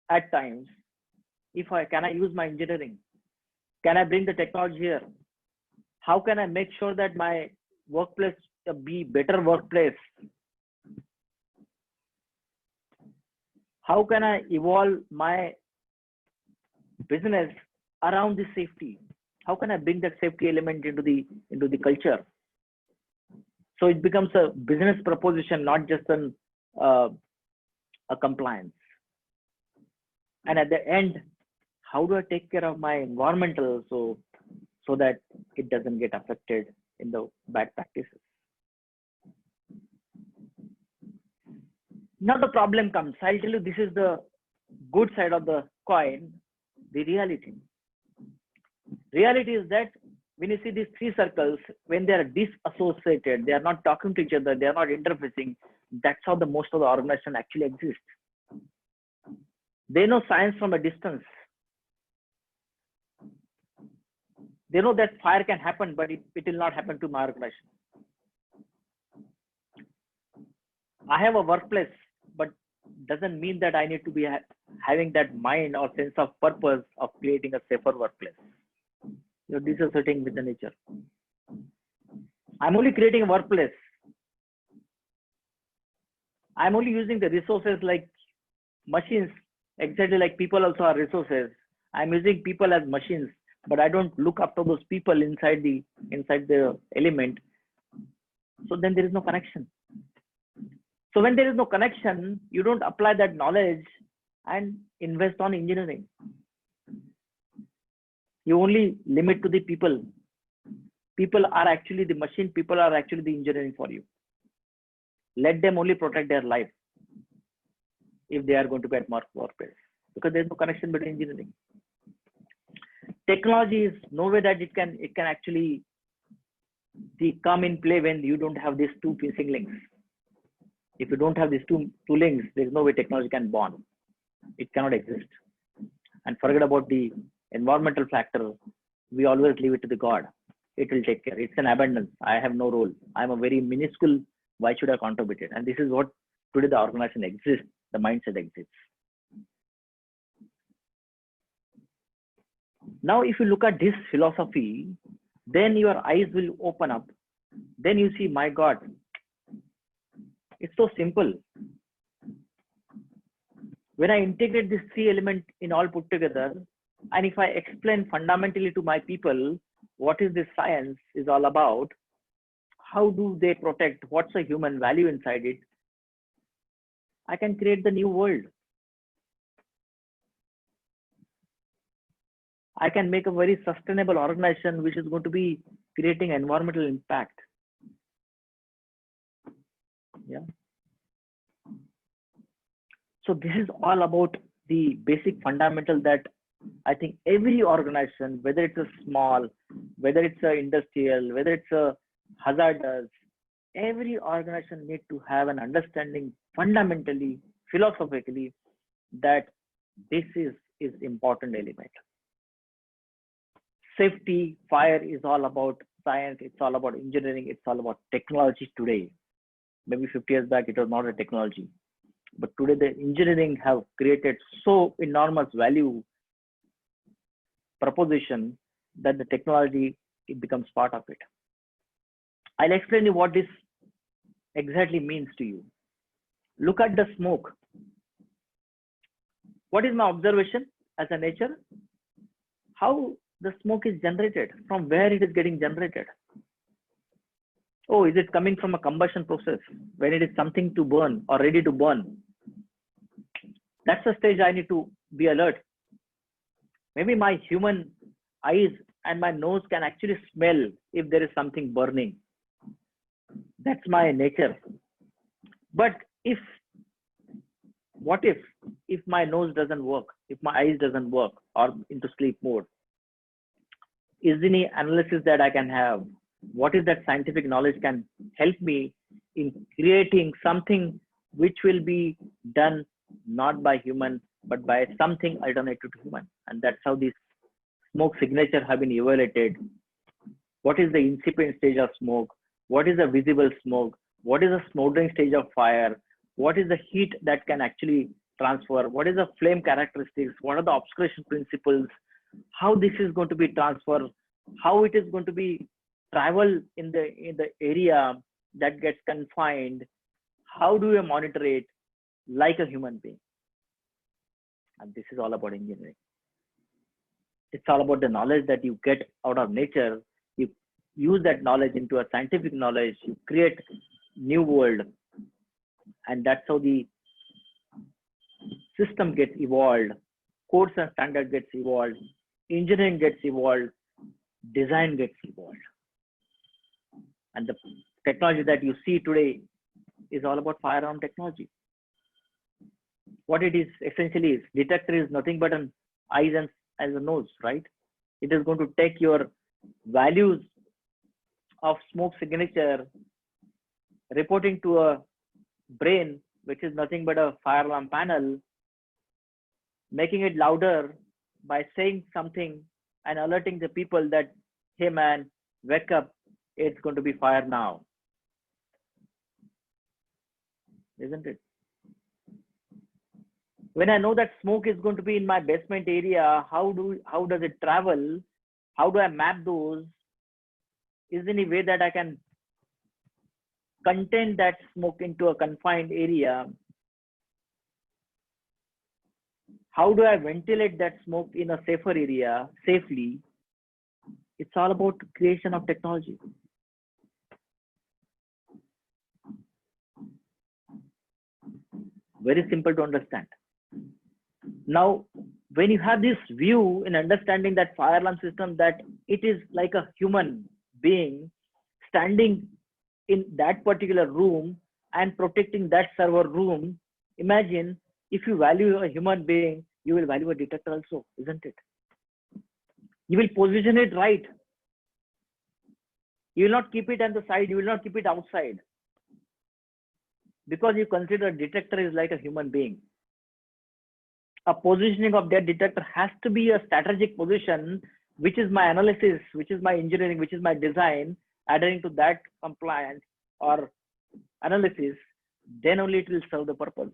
at times, can I use my engineering? Can I bring the technology here? How can I make sure that my workplace be better workplace? How can I evolve my business around the safety? How can I bring that safety element into the culture? So it becomes a business proposition, not just a compliance. And at the end, how do I take care of my environmental so that it doesn't get affected in the bad practices? Now the problem comes. I'll tell you, this is the good side of the coin, the reality. Reality is that when you see these three circles, when they are disassociated, they are not talking to each other, they are not interfacing, that's how the most of the organization actually exists. They know science from a distance. They know that fire can happen, but it will not happen to my organization. I have a workplace, but doesn't mean that I need to be having that mind or sense of purpose of creating a safer workplace. You're disassociating with the nature. I'm only creating a workplace. I'm only using the resources like machines, exactly like people also are resources. I'm using people as machines, but I don't look after those people inside the element. So then there is no connection. So when there is no connection, you don't apply that knowledge and invest on engineering. You only limit to the people. People are actually the machine. People are actually the engineering for you. Let them only protect their life if they are going to get more workplace, because there's no connection between engineering. Technology is no way that it can actually come in play when you don't have these two missing links. If you don't have these two links, there is no way technology can bond. It cannot exist. And forget about the environmental factor. We always leave it to the God. It will take care. It's an abundance. I have no role. I'm a very minuscule. Why should I contribute it? And this is what today the organization exists. The mindset exists. Now, if you look at this philosophy, then your eyes will open up. Then you see, my God, it's so simple. When I integrate these three elements in all put together, and if I explain fundamentally to my people what is this science is all about, how do they protect, what's the human value inside it, I can create the new world. I can make a very sustainable organization which is going to be creating environmental impact. Yeah. So this is all about the basic fundamental that I think every organization, whether it's a small, whether it's a industrial, whether it's a hazardous, every organization needs to have an understanding fundamentally, philosophically, that this is important element. Safety, fire is all about science, it's all about engineering, it's all about technology today. Maybe 50 years back, it was not a technology. But today the engineering have created so enormous value proposition that the technology, it becomes part of it. I'll explain you what this exactly means to you. Look at the smoke. What is my observation as a nature? How the smoke is generated, from where it is getting generated. Oh, is it coming from a combustion process when it is something to burn or ready to burn? That's the stage I need to be alert. Maybe my human eyes and my nose can actually smell if there is something burning. That's my nature. But what if my nose doesn't work, if my eyes doesn't work, or into sleep mode? Is there any analysis that I can have? What is that scientific knowledge can help me in creating something which will be done not by human, but by something alternative to human? And that's how these smoke signatures have been evaluated. What is the incipient stage of smoke? What is the visible smoke? What is the smoldering stage of fire? What is the heat that can actually transfer? What is the flame characteristics? What are the obscuration principles? How this is going to be transferred? How it is going to be travel in the area that gets confined? How do you monitor it like a human being? And this is all about engineering. It's all about the knowledge that you get out of nature. You use that knowledge into a scientific knowledge. You create new world. And that's how the system gets evolved. Codes and standard gets evolved. Engineering gets evolved. Design gets evolved. And the technology that you see today is all about firearm technology. What it is essentially is, detector is nothing but an eyes and as a nose, right? It is going to take your values of smoke signature, reporting to a brain, which is nothing but a fire alarm panel, making it louder by saying something and alerting the people that, hey man, wake up, it's going to be fire now. Isn't it? When I know that smoke is going to be in my basement area, how does it travel? How do I map those? Is there any way that I can contain that smoke into a confined area? How do I ventilate that smoke in a safer area safely? It's all about creation of technology. Very simple to understand. Now, when you have this view in understanding that fire alarm system, that it is like a human being standing in that particular room and protecting that server room, imagine if you value a human being, you will value a detector also, isn't it? You will position it right. You will not keep it on the side, you will not keep it outside, because you consider a detector is like a human being. A positioning of that detector has to be a strategic position, which is my analysis, which is my engineering, which is my design, adhering to that compliance or analysis, then only it will serve the purpose.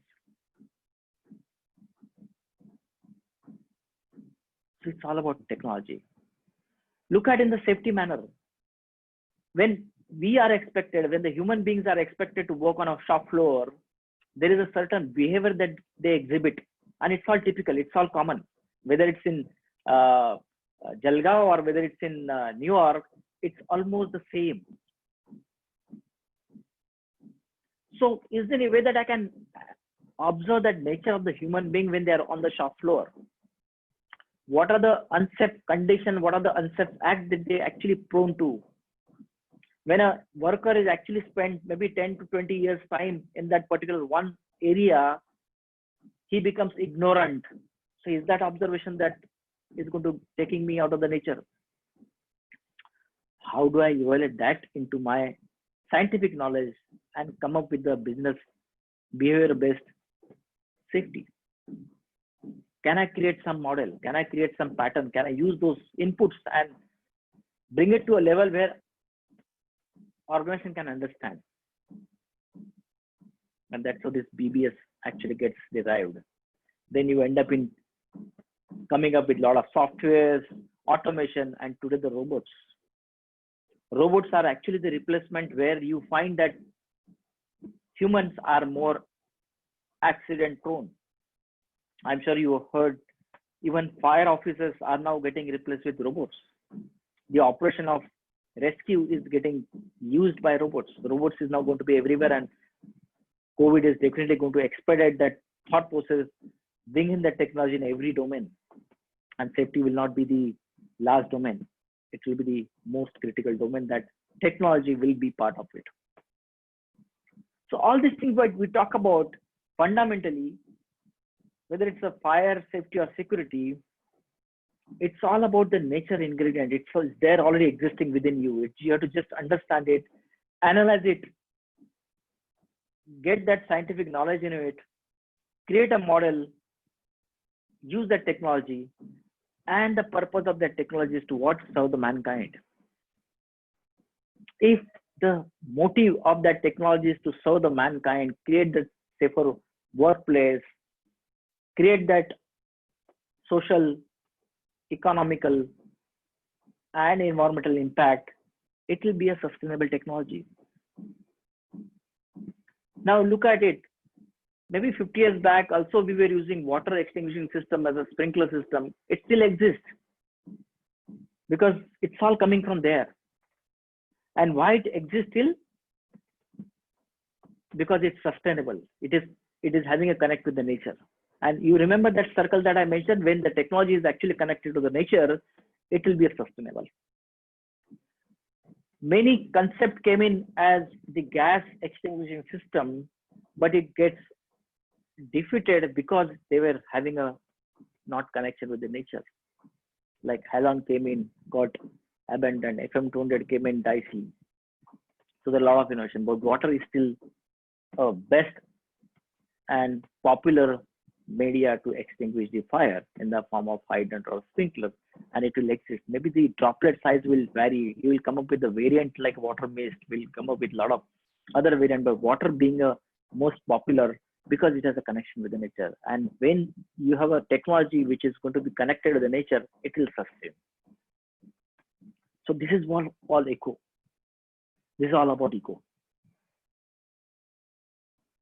So it's all about technology. Look at in the safety manner. When we are expected, when the human beings are expected to work on a shop floor, there is a certain behavior that they exhibit. And it's all typical, it's all common. Whether it's in Jalgaon or whether it's in New York, it's almost the same. So is there any way that I can observe that nature of the human being when they are on the shop floor? What are the unsafe conditions? What are the unsafe acts that they actually prone to? When a worker is actually spent maybe 10 to 20 years time in that particular one area, he becomes ignorant. So is that observation that is going to taking me out of the nature? How do I evaluate that into my scientific knowledge and come up with the business behavior based safety? Can I create some model? Can I create some pattern? Can I use those inputs and bring it to a level where organization can understand? And that's how this BBS actually gets derived. Then you end up in coming up with a lot of softwares, automation, and today the robots. Robots are actually the replacement where you find that humans are more accident prone. I'm sure you have heard even fire officers are now getting replaced with robots. The operation of rescue is getting used by robots. Robots is now going to be everywhere, and COVID is definitely going to expedite that thought process, bring in that technology in every domain. And safety will not be the last domain. It will be the most critical domain that technology will be part of it. So all these things that we talk about fundamentally, whether it's a fire, safety, or security, it's all about the nature ingredient. It's there already existing within you. You have to just understand it, analyze it, get that scientific knowledge in it, create a model, use that technology, and the purpose of that technology is to what? Serve the mankind. If the motive of that technology is to serve the mankind, create the safer workplace, create that social, economical, and environmental impact, it will be a sustainable technology. Now look at it. Maybe 50 years back, also we were using water extinguishing system as a sprinkler system. It still exists because it's all coming from there. And why it exists still? Because it's sustainable. It is having a connect with the nature. And you remember that circle that I mentioned, when the technology is actually connected to the nature, it will be sustainable. Many concepts came in as the gas extinguishing system, but it gets defeated because they were having a not connection with the nature. Like halon came in, got abandoned. FM200 came in, dicey. So there are a lot of innovation, but water is still a best and popular media to extinguish the fire in the form of hydrant or sprinkler, and it will exist. Maybe the droplet size will vary. You will come up with a variant like water mist, will come up with a lot of other variant, but water being a most popular because it has a connection with the nature. And when you have a technology which is going to be connected to the nature, it will sustain. So this is what all eco. This is all about eco.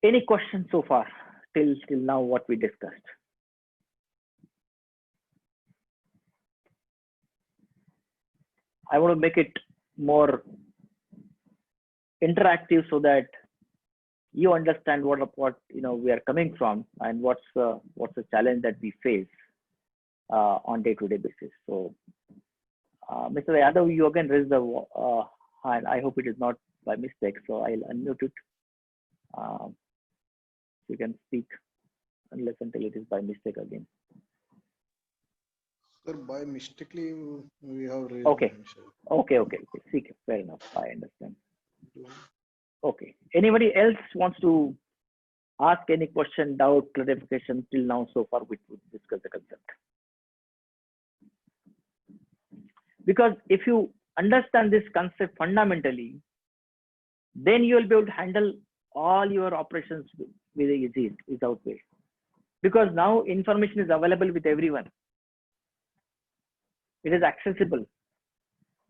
Any questions so far till now what we discussed? I want to make it more interactive so that you understand what we are coming from and what's the challenge that we face on day-to-day basis. So, Mr. Yadav, you again raised the hand. I hope it is not by mistake. So I'll unmute it. You can speak unless until it is by mistake again. Sir, by mistakenly we have raised. Okay. Okay. See, fair enough. I understand. Okay. Anybody else wants to ask any question, doubt, clarification till now so far we discussed the concept? Because if you understand this concept fundamentally, then you will be able to handle all your operations with ease without way. Because now information is available with everyone. It is accessible.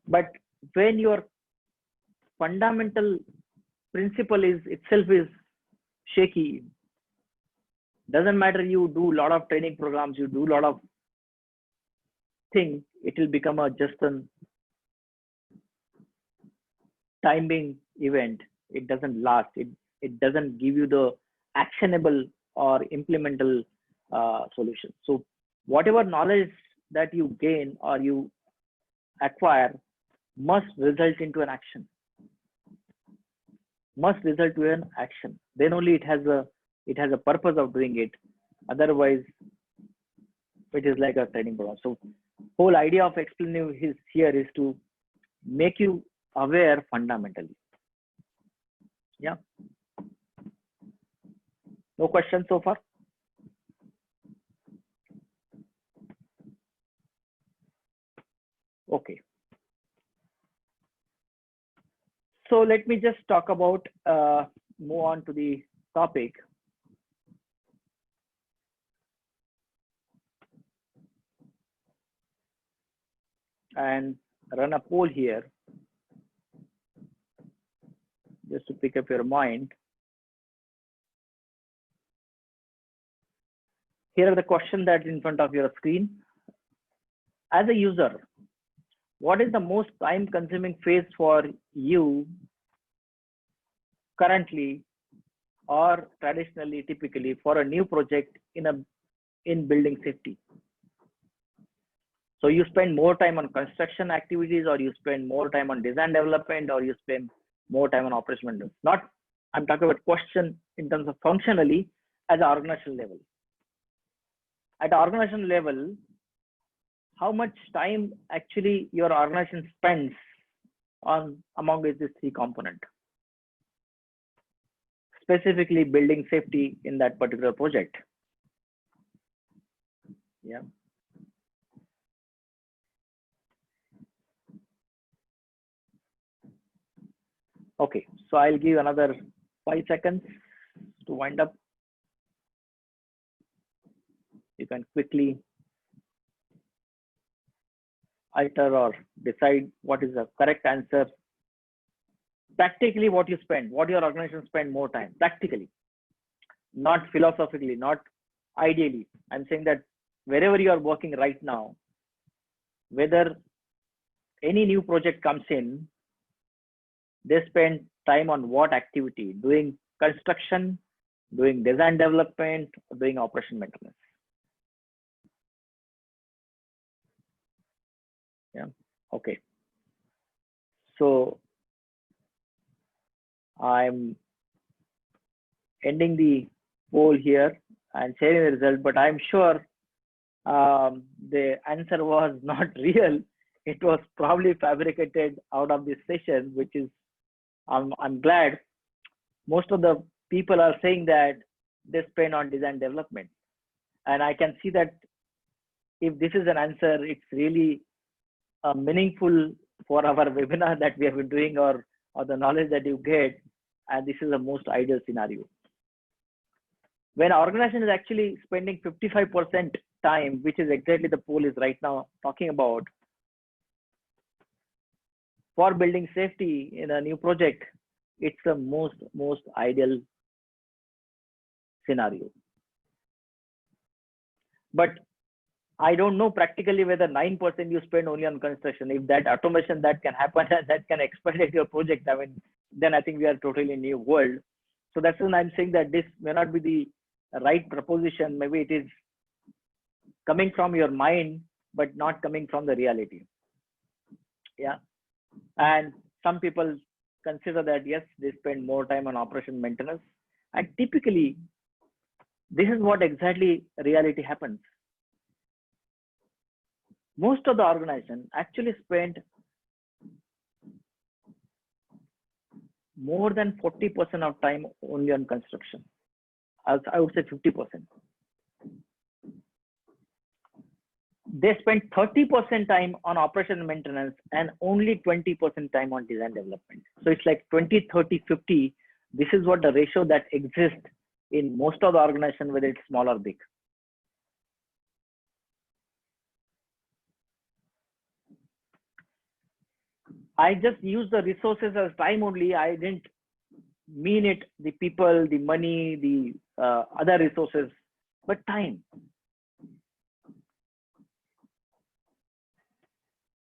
But when your fundamental principle itself is shaky, doesn't matter you do a lot of training programs, you do a lot of things, it will become just a timing event. It doesn't last. It doesn't give you the actionable or implementable solution. So whatever knowledge that you gain or you acquire must result into an action. Must result to an action. Then only it has a purpose of doing it. Otherwise, it is like a training program. So whole idea of explaining here is to make you aware fundamentally. Yeah. No questions so far? Okay. So let me just talk about, move on to the topic. and run a poll here just to pick up your mind. Here are the questions that in front of your screen. As a user, what is the most time consuming phase for you currently or traditionally, typically for a new project in building safety? So you spend more time on construction activities, or you spend more time on design development, or you spend more time on operational. Not, I'm talking about question in terms of functionally at the organizational level. At the organizational level, how much time actually your organization spends on among these three components, specifically building safety in that particular project? Yeah. Okay, so I'll give another 5 seconds to wind up. You can quickly alter or decide what is the correct answer. Practically, what you spend, what your organization spend more time, practically, not philosophically, not ideally. I'm saying that wherever you are working right now, whether any new project comes in, they spend time on what activity? Doing construction, doing design development, doing operation maintenance. Yeah, okay. So I'm ending the poll here and sharing the result, but I'm sure the answer was not real. It was probably fabricated out of this session, which is, I'm glad most of the people are saying that they spend on design development. And I can see that if this is an answer, it's really meaningful for our webinar that we have been doing, or the knowledge that you get. And this is the most ideal scenario. When organization is actually spending 55% time, which is exactly the poll is right now talking about, for building safety in a new project, it's the most ideal scenario. But I don't know practically whether 9% you spend only on construction. If that automation that can happen and that can expedite your project, I mean, then I think we are totally new world. So that's when I'm saying that this may not be the right proposition. Maybe it is coming from your mind, but not coming from the reality. Yeah. And some people consider that, yes, they spend more time on operation maintenance. And typically, this is what exactly reality happens. Most of the organization actually spend more than 40% of time only on construction. As I would say 50%. They spend 30% time on operation and maintenance and only 20% time on design development. So it's like 20, 30, 50. This is what the ratio that exists in most of the organization, whether it's small or big. I just use the resources as time only. I didn't mean it, the people, the money, the other resources, but time.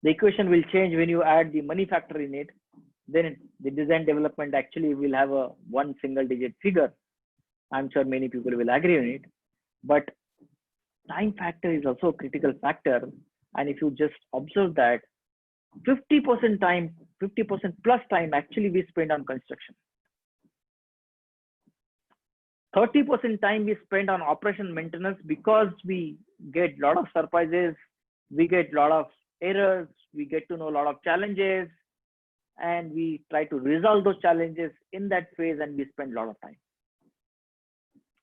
The equation will change when you add the money factor in it. Then the design development actually will have a one single digit figure. I'm sure many people will agree on it, but time factor is also a critical factor. And if you just observe that 50% time, 50% plus time actually we spend on construction. 30% time we spend on operation maintenance because we get a lot of surprises, we get a lot of errors, we get to know a lot of challenges, and we try to resolve those challenges in that phase, and we spend a lot of time.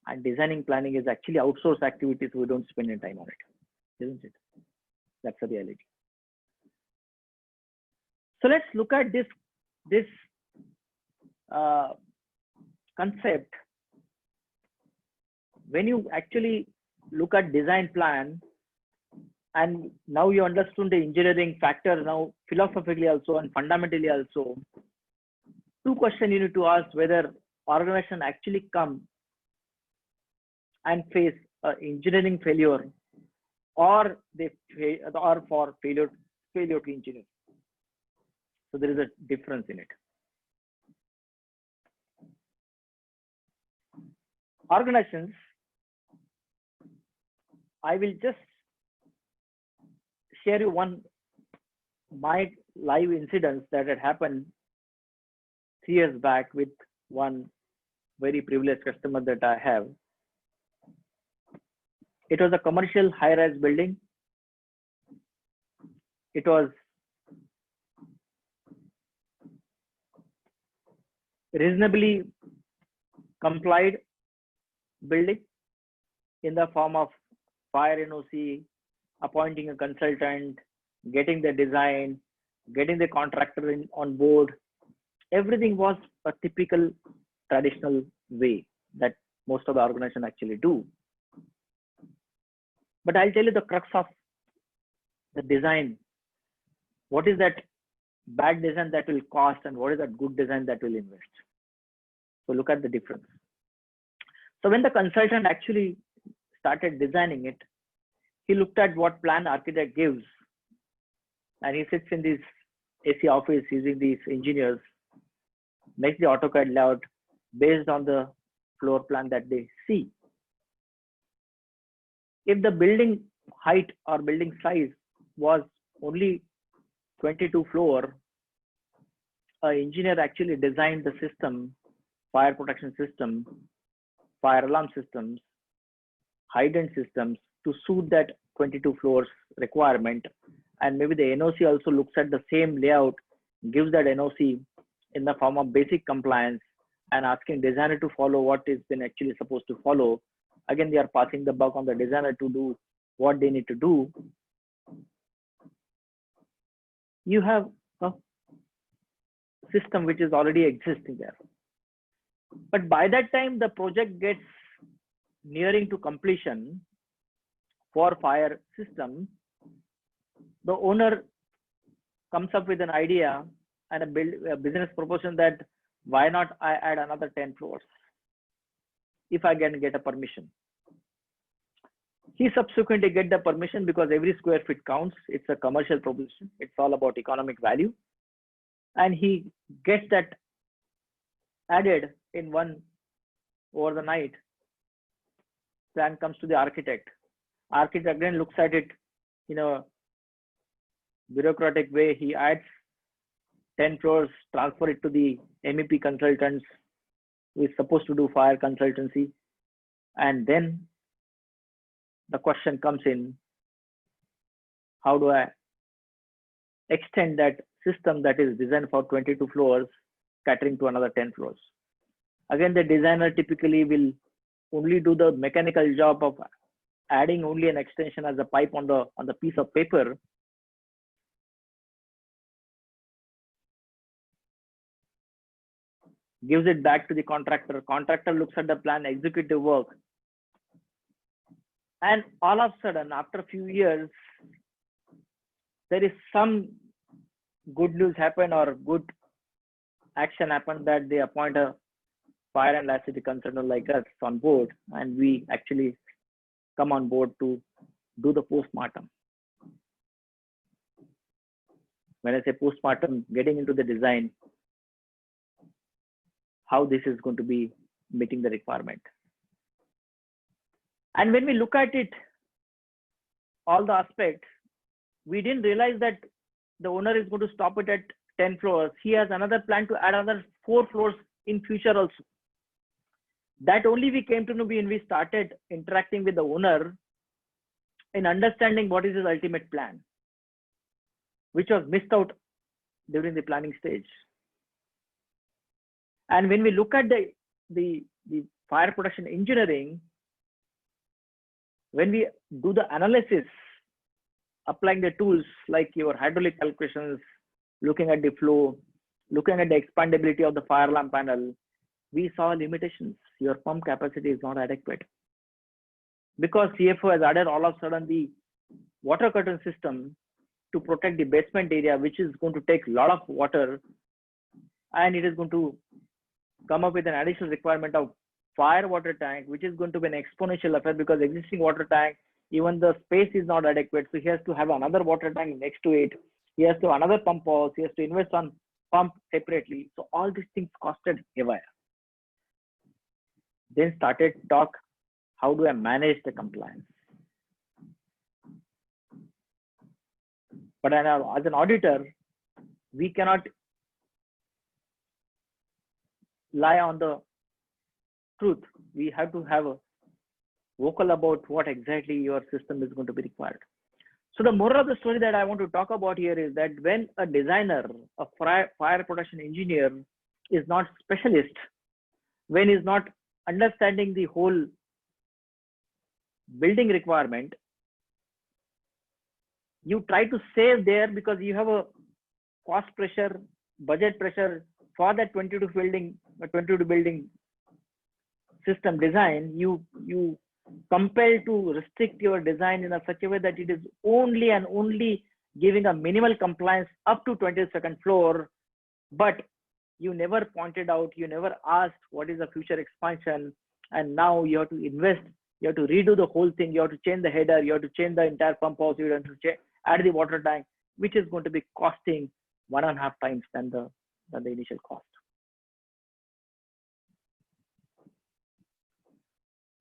And designing planning is actually outsourced activities, we don't spend any time on it, isn't it? That's the reality. So let's look at this concept. When you actually look at design plan, And now you understood the engineering factor now philosophically also and fundamentally also. Two questions you need to ask: whether organization actually come and face engineering failure, or or for failure to engineer. So there is a difference in it. Organizations, I will just share you my live incidents that had happened 3 years back with one very privileged customer that I have. It was a commercial high-rise building. It was reasonably complied building in the form of fire NOC, appointing a consultant, getting the design, getting the contractor on board. Everything was a typical traditional way that most of the organizations actually do. But I'll tell you the crux of the design. What is that bad design that will cost, and what is that good design that will invest? So look at the difference. So when the consultant actually started designing it, he looked at what plan architect gives, and he sits in this AC office using these engineers, makes the AutoCAD layout based on the floor plan that they see. If the building height or building size was only 22 floor, an engineer actually designed the system, fire protection system, fire alarm systems, hydrant systems to suit that 22 floors requirement. And maybe the NOC also looks at the same layout, gives that NOC in the form of basic compliance, and asking designer to follow what is been actually supposed to follow. Again, they are passing the buck on the designer to do what they need to do. You have a system which is already existing there. But by that time, the project gets nearing to completion for fire system, the owner comes up with an idea and a business proposition that why not I add another 10 floors if I can get a permission. He subsequently get the permission because every square feet counts. It's a commercial proposition. It's all about economic value. And he gets that added in one over the night. Plan comes to the architect. Architect again looks at it in a bureaucratic way. He adds 10 floors, transfer it to the MEP consultants who is supposed to do fire consultancy. And then the question comes in, how do I extend that system that is designed for 22 floors, catering to another 10 floors? Again, the designer typically will only do the mechanical job of adding only an extension as a pipe on the piece of paper. Gives it back to the contractor. Contractor looks at the plan, executive work. And all of a sudden, after a few years, there is some good news happen or good action happen that they appoint a fire and life safety consultant like us on board, and we actually come on board to do the postmortem. When I say postmortem, getting into the design, how this is going to be meeting the requirement. And when we look at it, all the aspects, we didn't realize that the owner is going to stop it at 10 floors. He has another plan to add another 4 floors in future also. That only we came to know when we started interacting with the owner in understanding what is his ultimate plan, which was missed out during the planning stage. And when we look at the fire protection engineering, when we do the analysis, applying the tools like your hydraulic calculations, looking at the flow, looking at the expandability of the fire alarm panel, we saw limitations. Your pump capacity is not adequate. Because CFO has added all of a sudden the water curtain system to protect the basement area, which is going to take a lot of water, and it is going to come up with an additional requirement of fire water tank, which is going to be an exponential affair because existing water tank, even the space is not adequate. So he has to have another water tank next to it. He has to have another pump house. He has to invest on pump separately. So all these things costed heavy. Then started talk, how do I manage the compliance? But as an auditor, we cannot lie on the truth. We have to have a vocal about what exactly your system is going to be required. So the moral of the story that I want to talk about here is that when a designer, a fire protection engineer is not specialist, when he's not understanding the whole building requirement, you try to save there because you have a cost pressure, budget pressure for that 22 building system design. You compel to restrict your design in such a way that it is only and only giving a minimal compliance up to 22nd floor, but you never pointed out, you never asked what is the future expansion, and now you have to invest, you have to redo the whole thing, you have to change the header, you have to change the entire pump house, you have to add the water tank, which is going to be costing 1.5 times than the initial cost.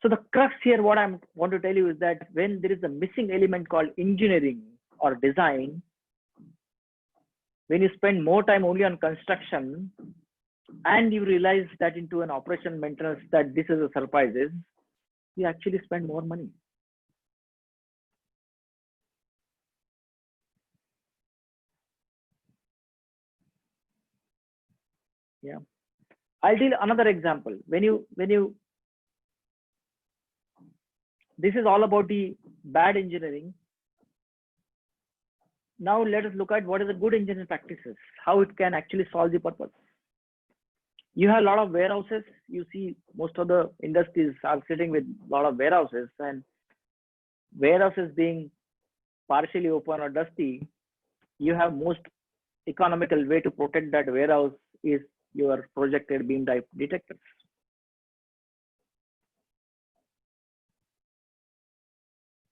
So the crux here, what I want to tell you is that when there is a missing element called engineering or design, when you spend more time only on construction and you realize that into an operation maintenance that this is a surprises, you actually spend more money. Yeah, I'll tell another example. When you this is all about the bad engineering. Now let us look at what is the good engineering practices, how it can actually solve the purpose. You have a lot of warehouses. You see most of the industries are sitting with a lot of warehouses, and warehouses being partially open or dusty, you have most economical way to protect that warehouse is your projected beam type detectors.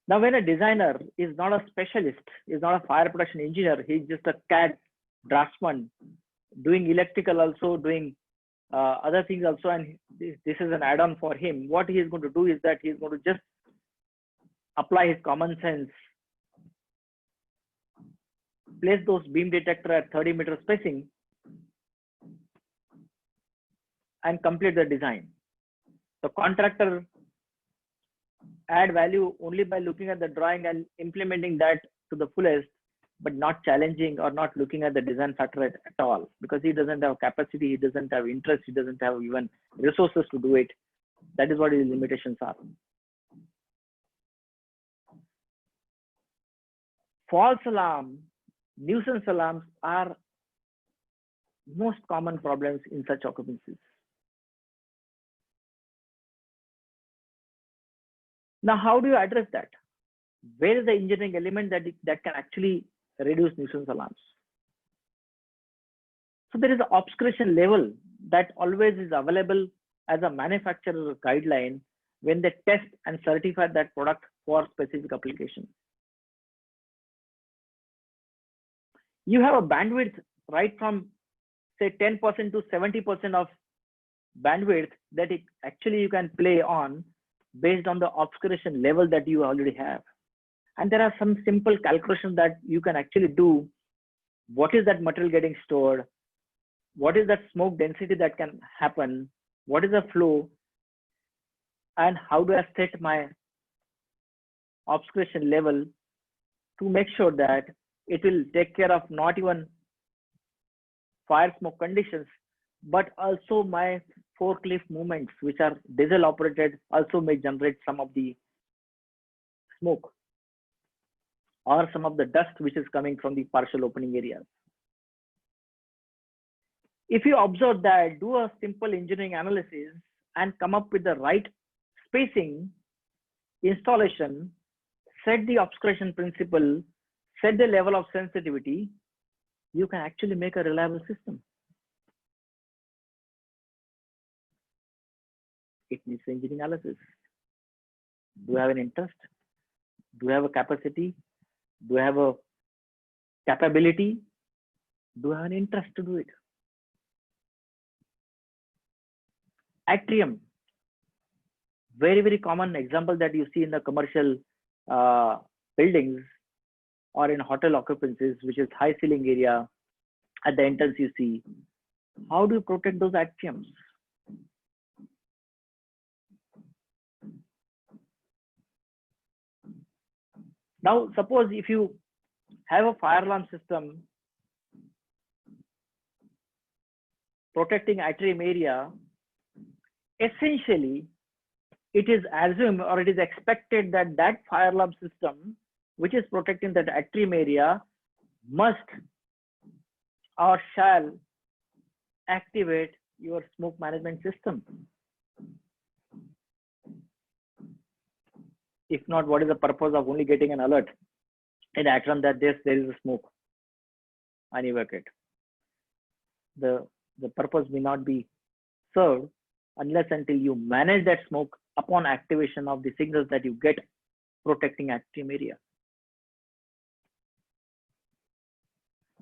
Now, when a designer is not a specialist, is not a fire protection engineer, he's just a CAD draftsman, doing electrical also, doing other things also, and this is an add-on for him. What he is going to do is that he's going to just apply his common sense, place those beam detector at 30-meter spacing, and complete the design. The contractor add value only by looking at the drawing and implementing that to the fullest, but not challenging or not looking at the design factor at all, because he doesn't have capacity, he doesn't have interest, he doesn't have even resources to do it. That is what his limitations are. False alarm, nuisance alarms are most common problems in such occupancies. Now, how do you address that? Where is the engineering element that can actually reduce nuisance alarms? So there is an obscuration level that always is available as a manufacturer guideline when they test and certify that product for specific application. You have a bandwidth right from say 10% to 70% of bandwidth that actually you can play on based on the obscuration level that you already have. And there are some simple calculations that you can actually do. What is that material getting stored? What is that smoke density that can happen? What is the flow? And how do I set my obscuration level to make sure that it will take care of not even fire smoke conditions, but also my forklift movements, which are diesel operated, also may generate some of the smoke or some of the dust which is coming from the partial opening areas. If you observe that, do a simple engineering analysis and come up with the right spacing, installation, set the obscuration principle, set the level of sensitivity, you can actually make a reliable system. It needs engineering analysis. Do you have an interest? Do you have a capacity? Do you have a capability? Do you have an interest to do it? Atrium, very, very common example that you see in the commercial buildings or in hotel occupancies, which is high ceiling area. At the entrance you see. How do you protect those atriums? Now, suppose if you have a fire alarm system protecting atrium area, essentially it is assumed or it is expected that that fire alarm system which is protecting that atrium area must or shall activate your smoke management system. If not, what is the purpose of only getting an alert in atrium that there is a smoke and evacuate? The purpose may not be served unless until you manage that smoke upon activation of the signals that you get protecting atrium area.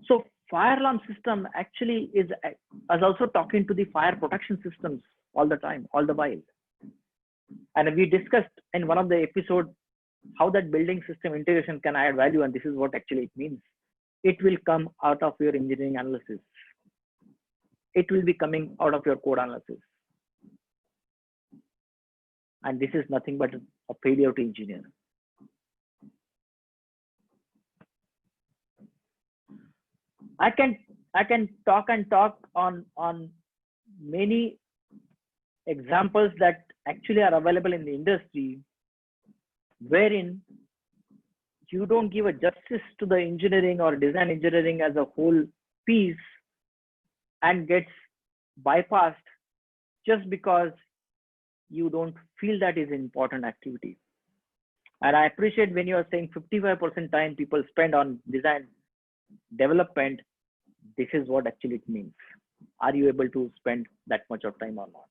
So fire alarm system actually is also talking to the fire protection systems all the time, all the while. And we discussed in one of the episodes how that building system integration can add value, and this is what actually it means. It will come out of your engineering analysis. It will be coming out of your code analysis. And this is nothing but a failure to engineer. I can talk on many examples that actually are available in the industry, wherein you don't give a justice to the engineering or design engineering as a whole piece and gets bypassed just because you don't feel that is important activity. And I appreciate when you are saying 55% time people spend on design development, this is what actually it means. Are you able to spend that much of time or not?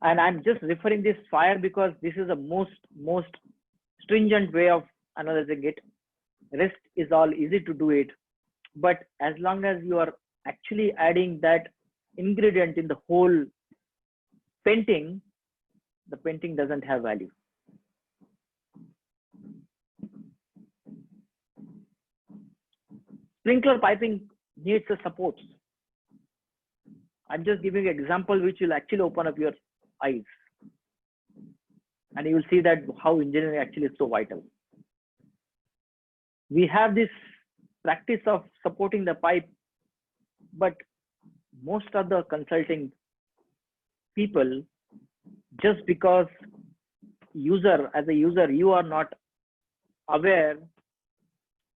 And I'm just referring this fire because this is the most stringent way of analyzing it. Rest is all easy to do it. But as long as you are actually adding that ingredient in the whole painting, the painting doesn't have value. Sprinkler piping needs a support. I'm just giving an example which will actually open up your eyes. And you will see that how engineering actually is so vital. We have this practice of supporting the pipe, but most of the consulting people, just because as a user, you are not aware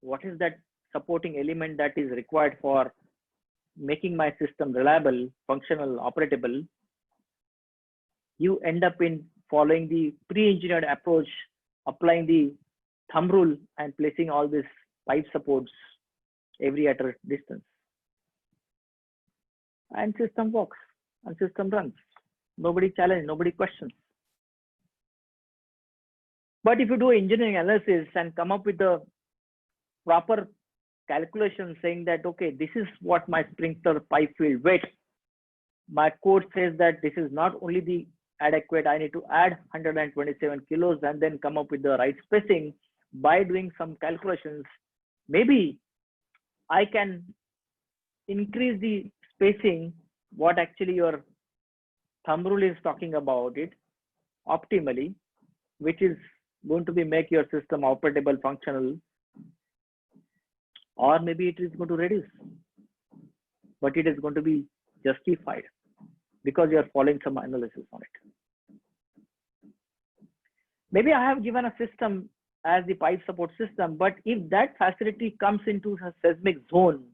what is that supporting element that is required for making my system reliable, functional, operatable, you end up in following the pre-engineered approach, applying the thumb rule and placing all these pipe supports every at a distance. And system works and system runs. Nobody challenges, nobody questions. But if you do engineering analysis and come up with the proper calculation saying that, okay, this is what my sprinkler pipe field weight. My code says that this is not only the adequate, I need to add 127 kilos and then come up with the right spacing. By doing some calculations, maybe I can increase the spacing, what actually your thumb rule is talking about it optimally, which is going to be make your system operable, functional, or maybe it is going to reduce, but it is going to be justified because you are following some analysis on it. Maybe I have given a system as the pipe support system, but if that facility comes into a seismic zone,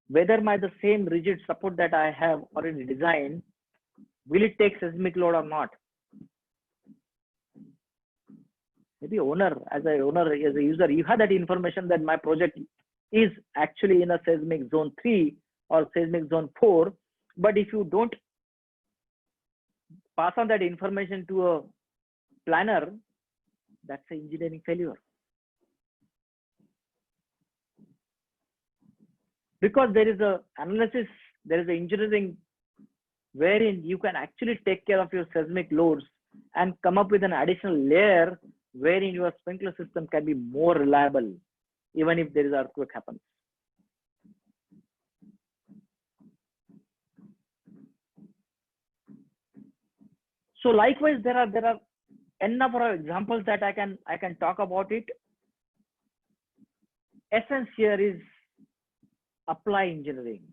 whether the same rigid support that I have already designed, will it take seismic load or not? Maybe owner, as a user, you have that information that my project is actually in a seismic zone 3 or seismic zone 4. But if you don't pass on that information to a planner, that's an engineering failure. Because there is a analysis, there is a engineering wherein you can actually take care of your seismic loads and come up with an additional layer wherein your sprinkler system can be more reliable, even if there is earthquake happens. So likewise, there are n number of examples that I can talk about it. Essence here is apply engineering.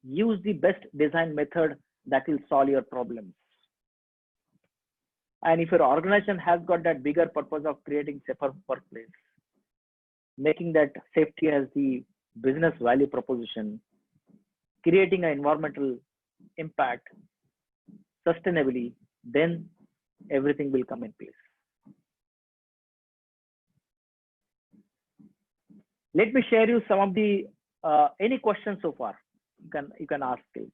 Use the best design method that will solve your problems. And if your organization has got that bigger purpose of creating safer workplace, making that safety as the business value proposition, creating an environmental impact sustainably, then everything will come in place. Let me share you some of the any questions so far. You can ask me.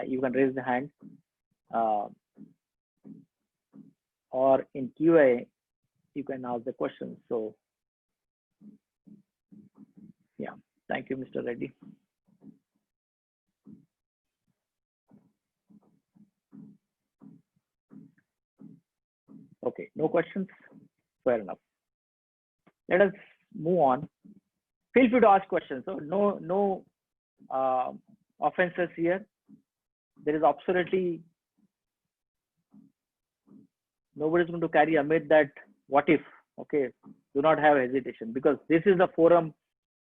You can raise the hand, or in QA you can ask the questions. So yeah, thank you, Mr. Reddy. Okay, no questions. Fair enough. Let us move on. Feel free to ask questions. So no offenses here. There is absolutely nobody's going to carry a myth that what if. Okay, do not have hesitation, because this is the forum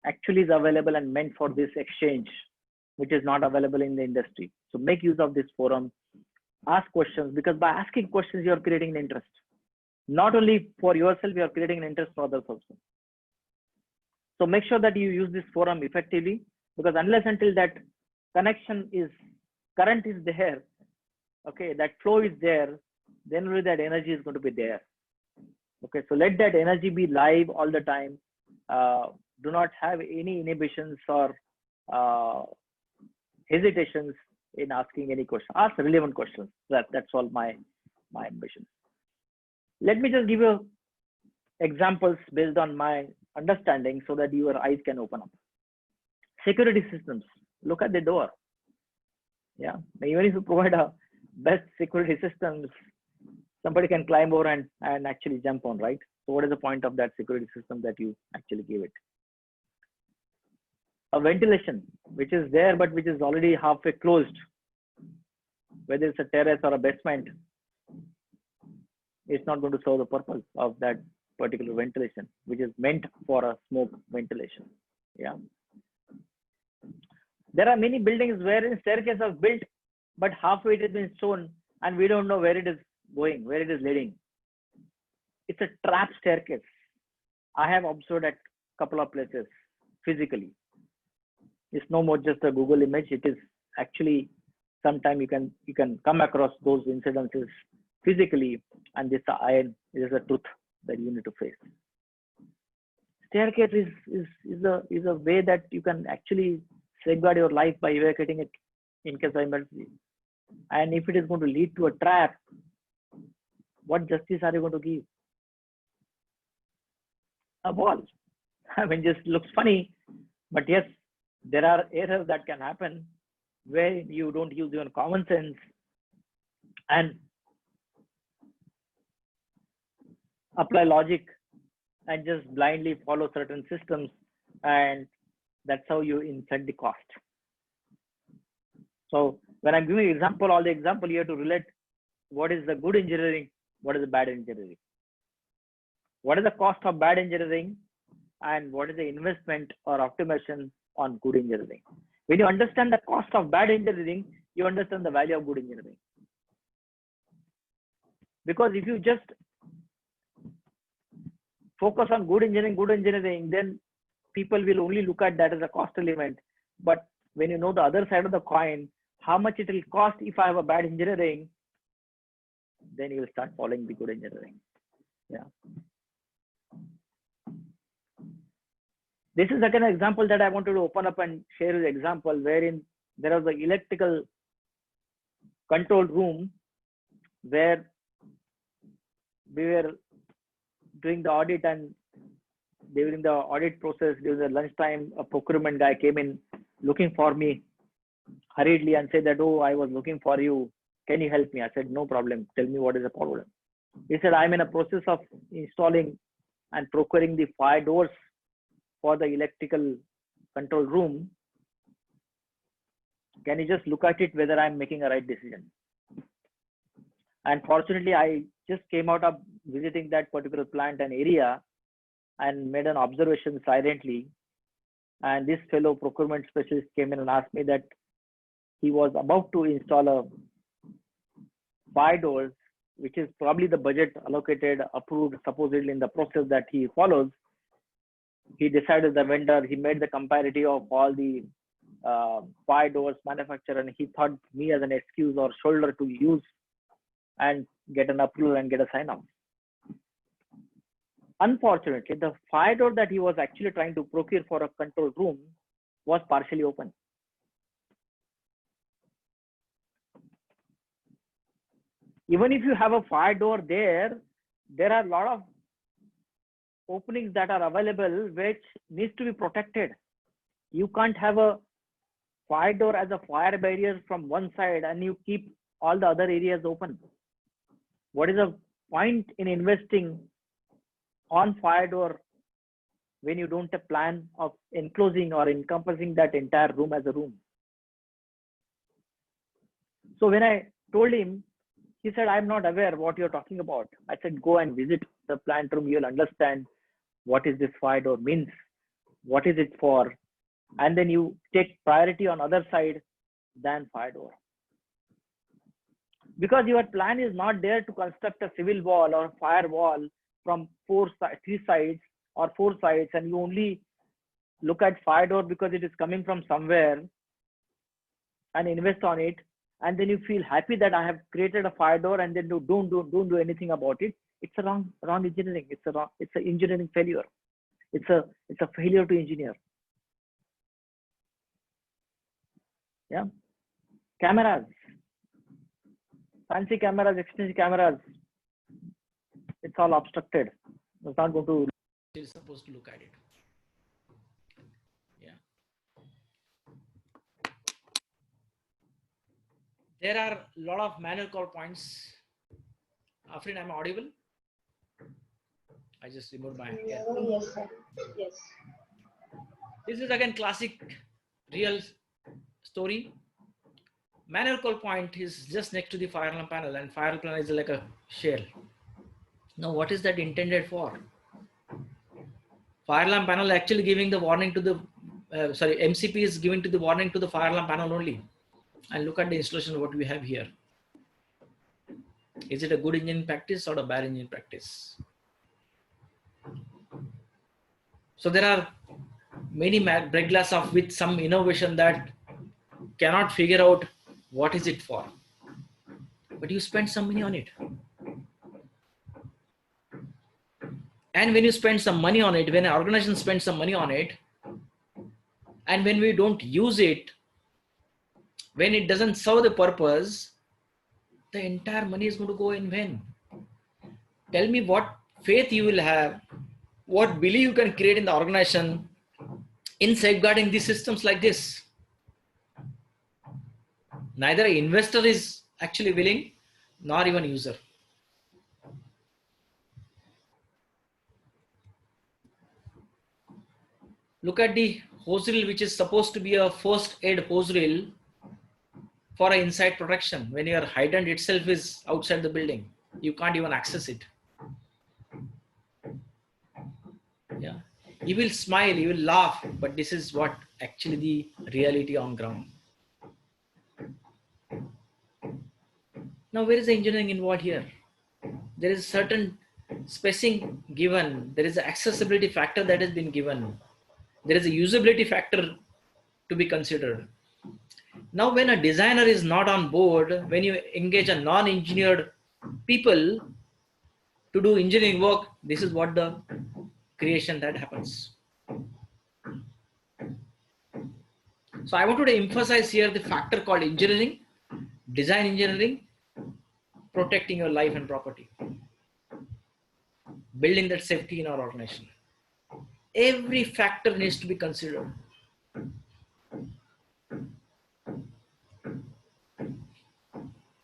actually is available and meant for this exchange, which is not available in the industry. So make use of this forum. Ask questions, because by asking questions you are creating an interest. Not only for yourself, you are creating an interest for others also. So make sure that you use this forum effectively, because unless until that connection is, current is there, okay, that flow is there, then only that energy is going to be there. Okay, so let that energy be live all the time. Do not have any inhibitions or hesitations in asking any question. Ask relevant questions. That's all my ambition. Let me just give you examples based on my understanding so that your eyes can open up. Security systems. Look at the door. Yeah, even if you provide a best security systems, somebody can climb over and actually jump on, right? So what is the point of that security system that you actually give it? A ventilation, which is there, but which is already halfway closed, whether it's a terrace or a basement, it's not going to serve the purpose of that particular ventilation, which is meant for a smoke ventilation. Yeah. There are many buildings wherein staircases are built, but halfway it has been shown and we don't know where it is going, where it is leading. It's a trap staircase. I have observed at a couple of places physically. It's no more just a Google image. It is actually, sometime you can come across those incidences physically, and this is a truth that you need to face. Staircase is a way that you can actually safeguard your life by evacuating it in case of emergency. And if it is going to lead to a trap, what justice are you going to give? A wall. I mean, just looks funny, but yes, there are errors that can happen where you don't use your common sense and apply logic and just blindly follow certain systems, and that's how you incur the cost. So when I'm giving example, all the example here to relate what is the good engineering, what is the bad engineering, what is the cost of bad engineering, and what is the investment or optimization on good engineering. When you understand the cost of bad engineering, you understand the value of good engineering. Because if you just focus on good engineering, then people will only look at that as a cost element. But when you know the other side of the coin, how much it will cost if I have a bad engineering, then you will start following the good engineering. Yeah. This is again an example that I wanted to open up and share an example wherein there was an electrical control room where we were doing the audit, and during the audit process, during the lunchtime, a procurement guy came in looking for me hurriedly and said that, oh, I was looking for you. Can you help me? I said, no problem. Tell me what is the problem. He said, I'm in a process of installing and procuring the fire doors for the electrical control room. Can you just look at it whether I'm making a right decision? And fortunately, I just came out of visiting that particular plant and area and made an observation silently. And this fellow procurement specialist came in and asked me that he was about to install a fire doors, which is probably the budget allocated, approved, supposedly in the process that he follows. He decided the vendor, he made the comparative of all the fire doors manufacturer, and he thought me as an excuse or shoulder to use and get an approval and get a sign off. Unfortunately, the fire door that he was actually trying to procure for a control room was partially open. Even if you have a fire door there are a lot of openings that are available which needs to be protected. You can't have a fire door as a fire barrier from one side and you keep all the other areas open. What is the point in investing on fire door when you don't have plan of enclosing or encompassing that entire room as a room? So when I told him, he said, I'm not aware what you're talking about. I said, go and visit the plant room. You'll understand what is this fire door means, what is it for, and then you take priority on other side than fire door. Because your plan is not there to construct a civil wall or fire wall from 3 sides or 4 sides, and you only look at fire door because it is coming from somewhere and invest on it, and then you feel happy that I have created a fire door, and then you don't do anything about it. It's a wrong engineering. It's an engineering failure. It's a failure to engineer. Yeah. Cameras, fancy cameras, expensive cameras. It's all obstructed. It's not going to. You're supposed to look at it. Yeah. There are a lot of manual call points. Afrin, I'm audible? I just removed my. Yeah. Oh, yes, sir. Yes. This is again classic real story. Manual call point is just next to the fire alarm panel, and fire alarm panel is like a shell. Now, what is that intended for? Fire alarm panel actually giving the warning to the, MCP is giving to the warning to the fire alarm panel only. And look at the installation, what we have here. Is it a good engineering practice or a bad engineering practice? So there are many bread glass of with some innovation that cannot figure out what is it for. But you spend some money on it. And when you spend some money on it, when an organization spends some money on it, and when we don't use it, when it doesn't serve the purpose, the entire money is going to go in vain. Tell me what faith you will have, what belief you can create in the organization in safeguarding these systems like this. Neither an investor is actually willing, nor even a user. Look at the hose reel, which is supposed to be a first aid hose reel for an inside protection. When your hydrant itself is outside the building, you can't even access it. Yeah, you will smile, you will laugh, but this is what actually the reality on ground. Now, where is the engineering involved here? There is certain spacing given. There is an accessibility factor that has been given. There is a usability factor to be considered. Now, when a designer is not on board, when you engage a non-engineered people, to do engineering work, this is what the creation that happens. So I wanted to emphasize here the factor called engineering, design engineering, protecting your life and property, building that safety in our organization. Every factor needs to be considered.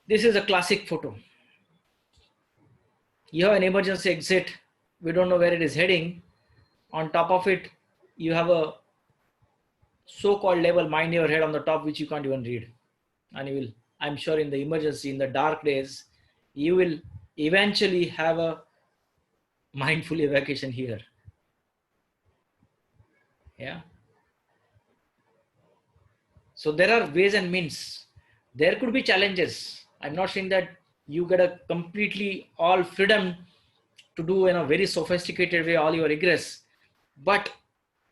This is a classic photo. You have an emergency exit. We don't know where it is heading. On top of it, you have a so-called label, mind your head on the top, which you can't even read. And you will, I'm sure in the emergency, in the dark days, you will eventually have a mindful evacuation here. Yeah. So there are ways and means. There could be challenges. I'm not saying that you get a completely all freedom to do in a very sophisticated way all your egress. But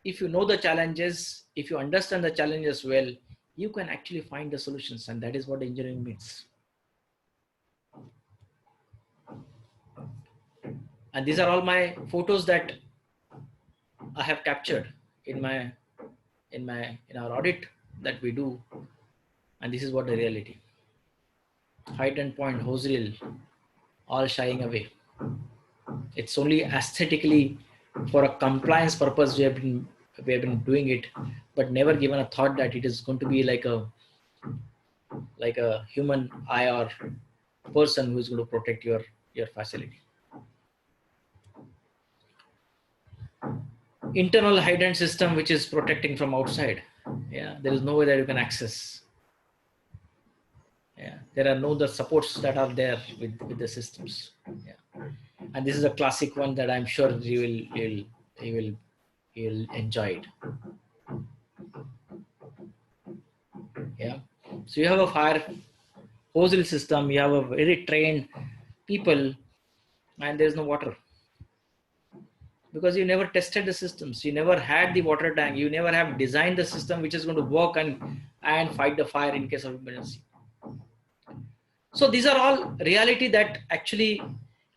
if you know the challenges, if you understand the challenges well, you can actually find the solutions, and that is what engineering means. And these are all my photos that I have captured in our audit that we do, and this is what the reality. Height and point, hose reel, all shying away. It's only aesthetically for a compliance purpose we have been doing it, but never given a thought that it is going to be like a human eye or person who is going to protect your facility. Internal hydrant system, which is protecting from outside. Yeah, there is no way that you can access. Yeah, there are no other supports that are there with the systems. Yeah, and this is a classic one that I'm sure you will enjoy it. Yeah, so you have a fire hose reel system. You have a very trained people, and there is no water because you never tested the systems. You never had the water tank. You never have designed the system which is going to work and fight the fire in case of emergency. So these are all reality that actually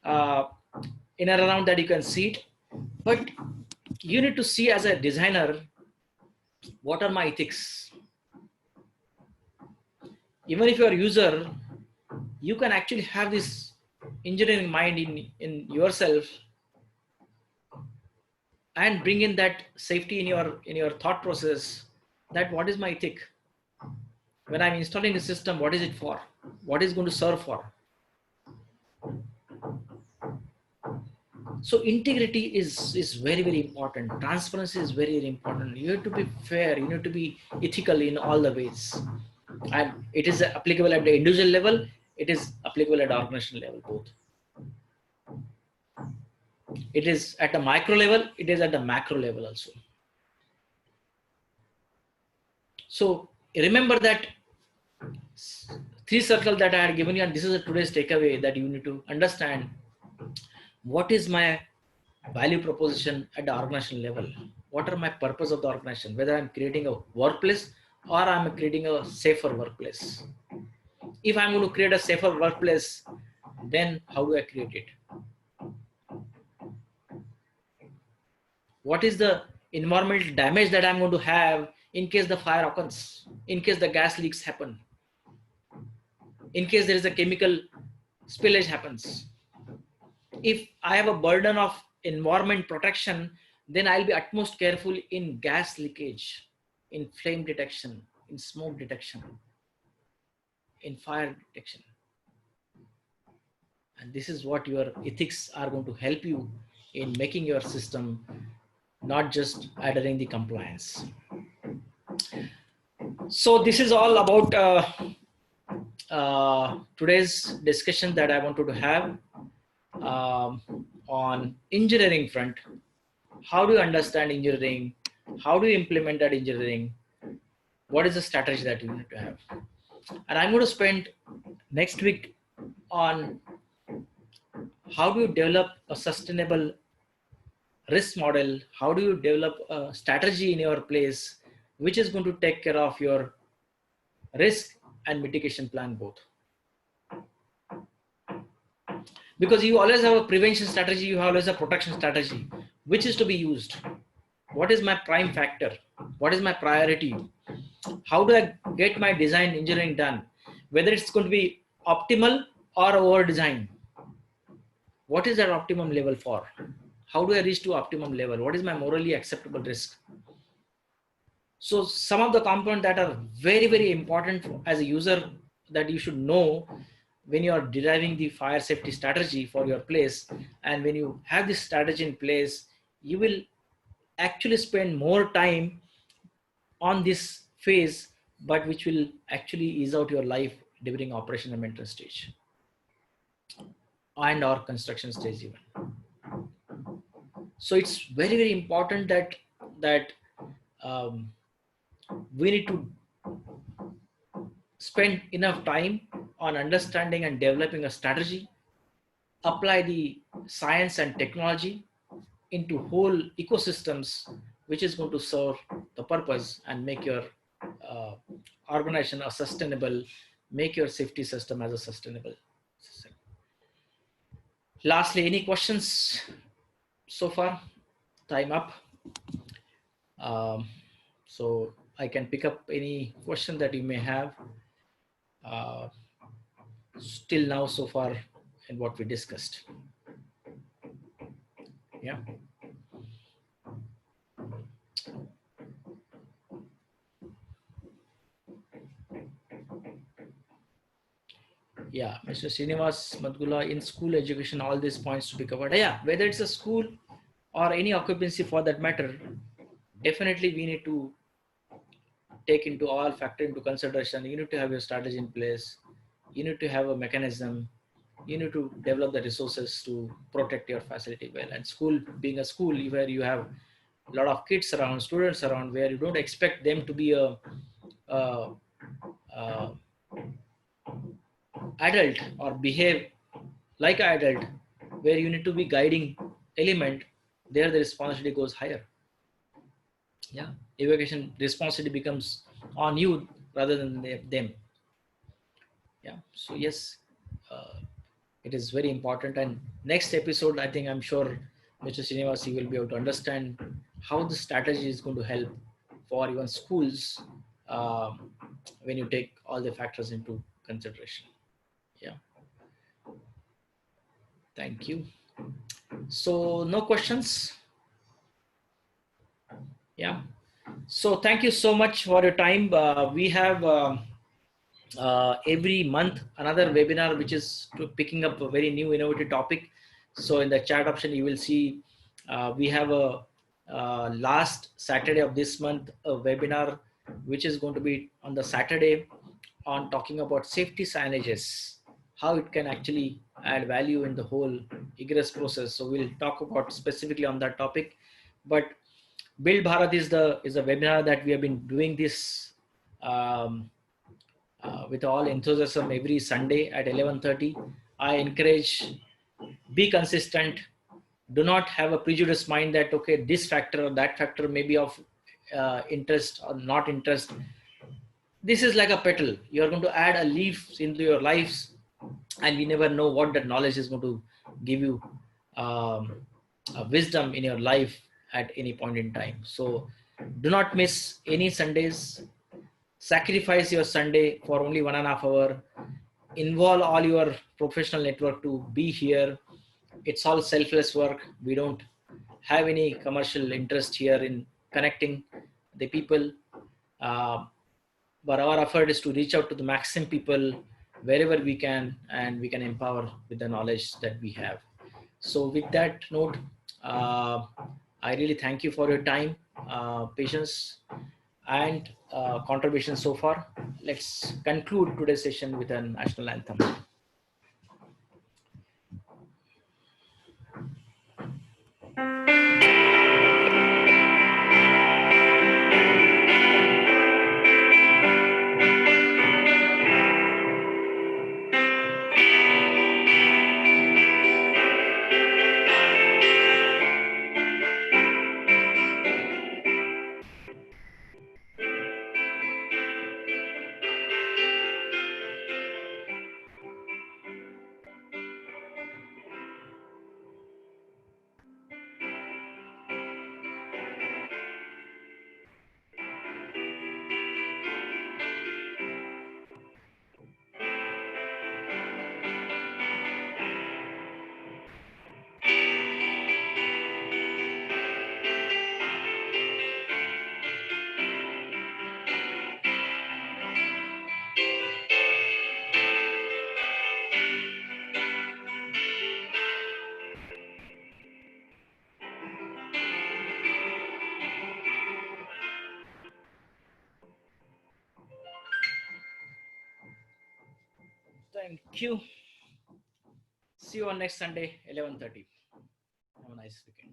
in and around that you can see it, but you need to see as a designer, what are my ethics? Even if you are a user, you can actually have this engineering mind in yourself and bring in that safety in your thought process, that what is my ethic? When I'm installing a system, what is it for? What is going to serve for? So integrity is very, very important. Transparency is very, very important. You have to be fair. You need to be ethical in all the ways. And it is applicable at the individual level. It is applicable at the organizational level, both. It is at a micro level. It is at the macro level also. So remember that 3 circles that I had given you, and this is today's takeaway, that you need to understand what is my value proposition at the organizational level. What are my purpose of the organization? Whether I'm creating a workplace or I'm creating a safer workplace. If I'm going to create a safer workplace, then how do I create it? What is the environmental damage that I'm going to have in case the fire occurs, in case the gas leaks happen, in case there is a chemical spillage happens? If I have a burden of environment protection, then I'll be utmost careful in gas leakage, in flame detection, in smoke detection, in fire detection. And this is what your ethics are going to help you in making your system, not just adhering the compliance. So this is all about today's discussion that I wanted to have on engineering front. How do you understand engineering? How do you implement that engineering? What is the strategy that you need to have? And I'm going to spend next week on how do you develop a sustainable risk model? How do you develop a strategy in your place which is going to take care of your risk and mitigation plan both? because you always have a prevention strategy, you always have a protection strategy. Which is to be used? What is my prime factor? What is my priority? How do I get my design engineering done? Whether it's going to be optimal or over design. What is that optimum level for? How do I reach to optimum level? What is my morally acceptable risk? So some of the components that are very, very important as a user that you should know when you are deriving the fire safety strategy for your place. And when you have this strategy in place, you will actually spend more time on this phase, but which will actually ease out your life during operation and maintenance stage and or construction stage even. So it's very, very important that um, we need to spend enough time on understanding and developing a strategy, apply the science and technology into whole ecosystems, which is going to serve the purpose and make your uh, organization a sustainable, make your safety system as a sustainable system. Lastly, any questions so far? Time up. Um, so I can pick up any question that you may have uh, still now so far in what we discussed. Yeah. Yeah, Mr. Srinivas Madgula, in school education, all these points to be covered. Yeah, whether it's a school or any occupancy for that matter, definitely we need to take into all factor into consideration. You need to have your strategy in place. You need to have a mechanism. You need to develop the resources to protect your facility well. And school being a school where you have a lot of kids around, students around, where you don't expect them to be a adult or behave like an adult, where you need to be guiding element, there the responsibility goes higher. Yeah, evacuation responsibility becomes on you rather than them. Yeah, so yes, it is very important. And next episode, I think, I'm sure Mr. Srinivas, you will be able to understand how the strategy is going to help for even schools when you take all the factors into consideration. Yeah, thank you. So no questions. Yeah, so thank you so much for your time. We have every month another webinar which is picking up a very new innovative topic. So in the chat option you will see we have a last Saturday of this month a webinar which is going to be on the Saturday on talking about safety signages, how it can actually add value in the whole egress process. So we'll talk about specifically on that topic. But Build Bharat is a webinar that we have been doing this with all enthusiasm every Sunday at 11:30. I encourage, be consistent. Do not have a prejudiced mind that okay, this factor or that factor may be of interest or not interest. This is like a petal. You are going to add a leaf into your lives, and we never know what that knowledge is going to give you wisdom in your life at any point in time. So do not miss any Sundays. Sacrifice your Sunday for only 1.5 hours. Involve all your professional network to be here. It's all selfless work. We don't have any commercial interest here in connecting the people. But our effort is to reach out to the maximum people wherever we can, and we can empower with the knowledge that we have. So with that note, I really thank you for your time, patience, and contribution so far. Let's conclude today's session with a national anthem. Thank you. See you on next Sunday, 11:30. Have a nice weekend.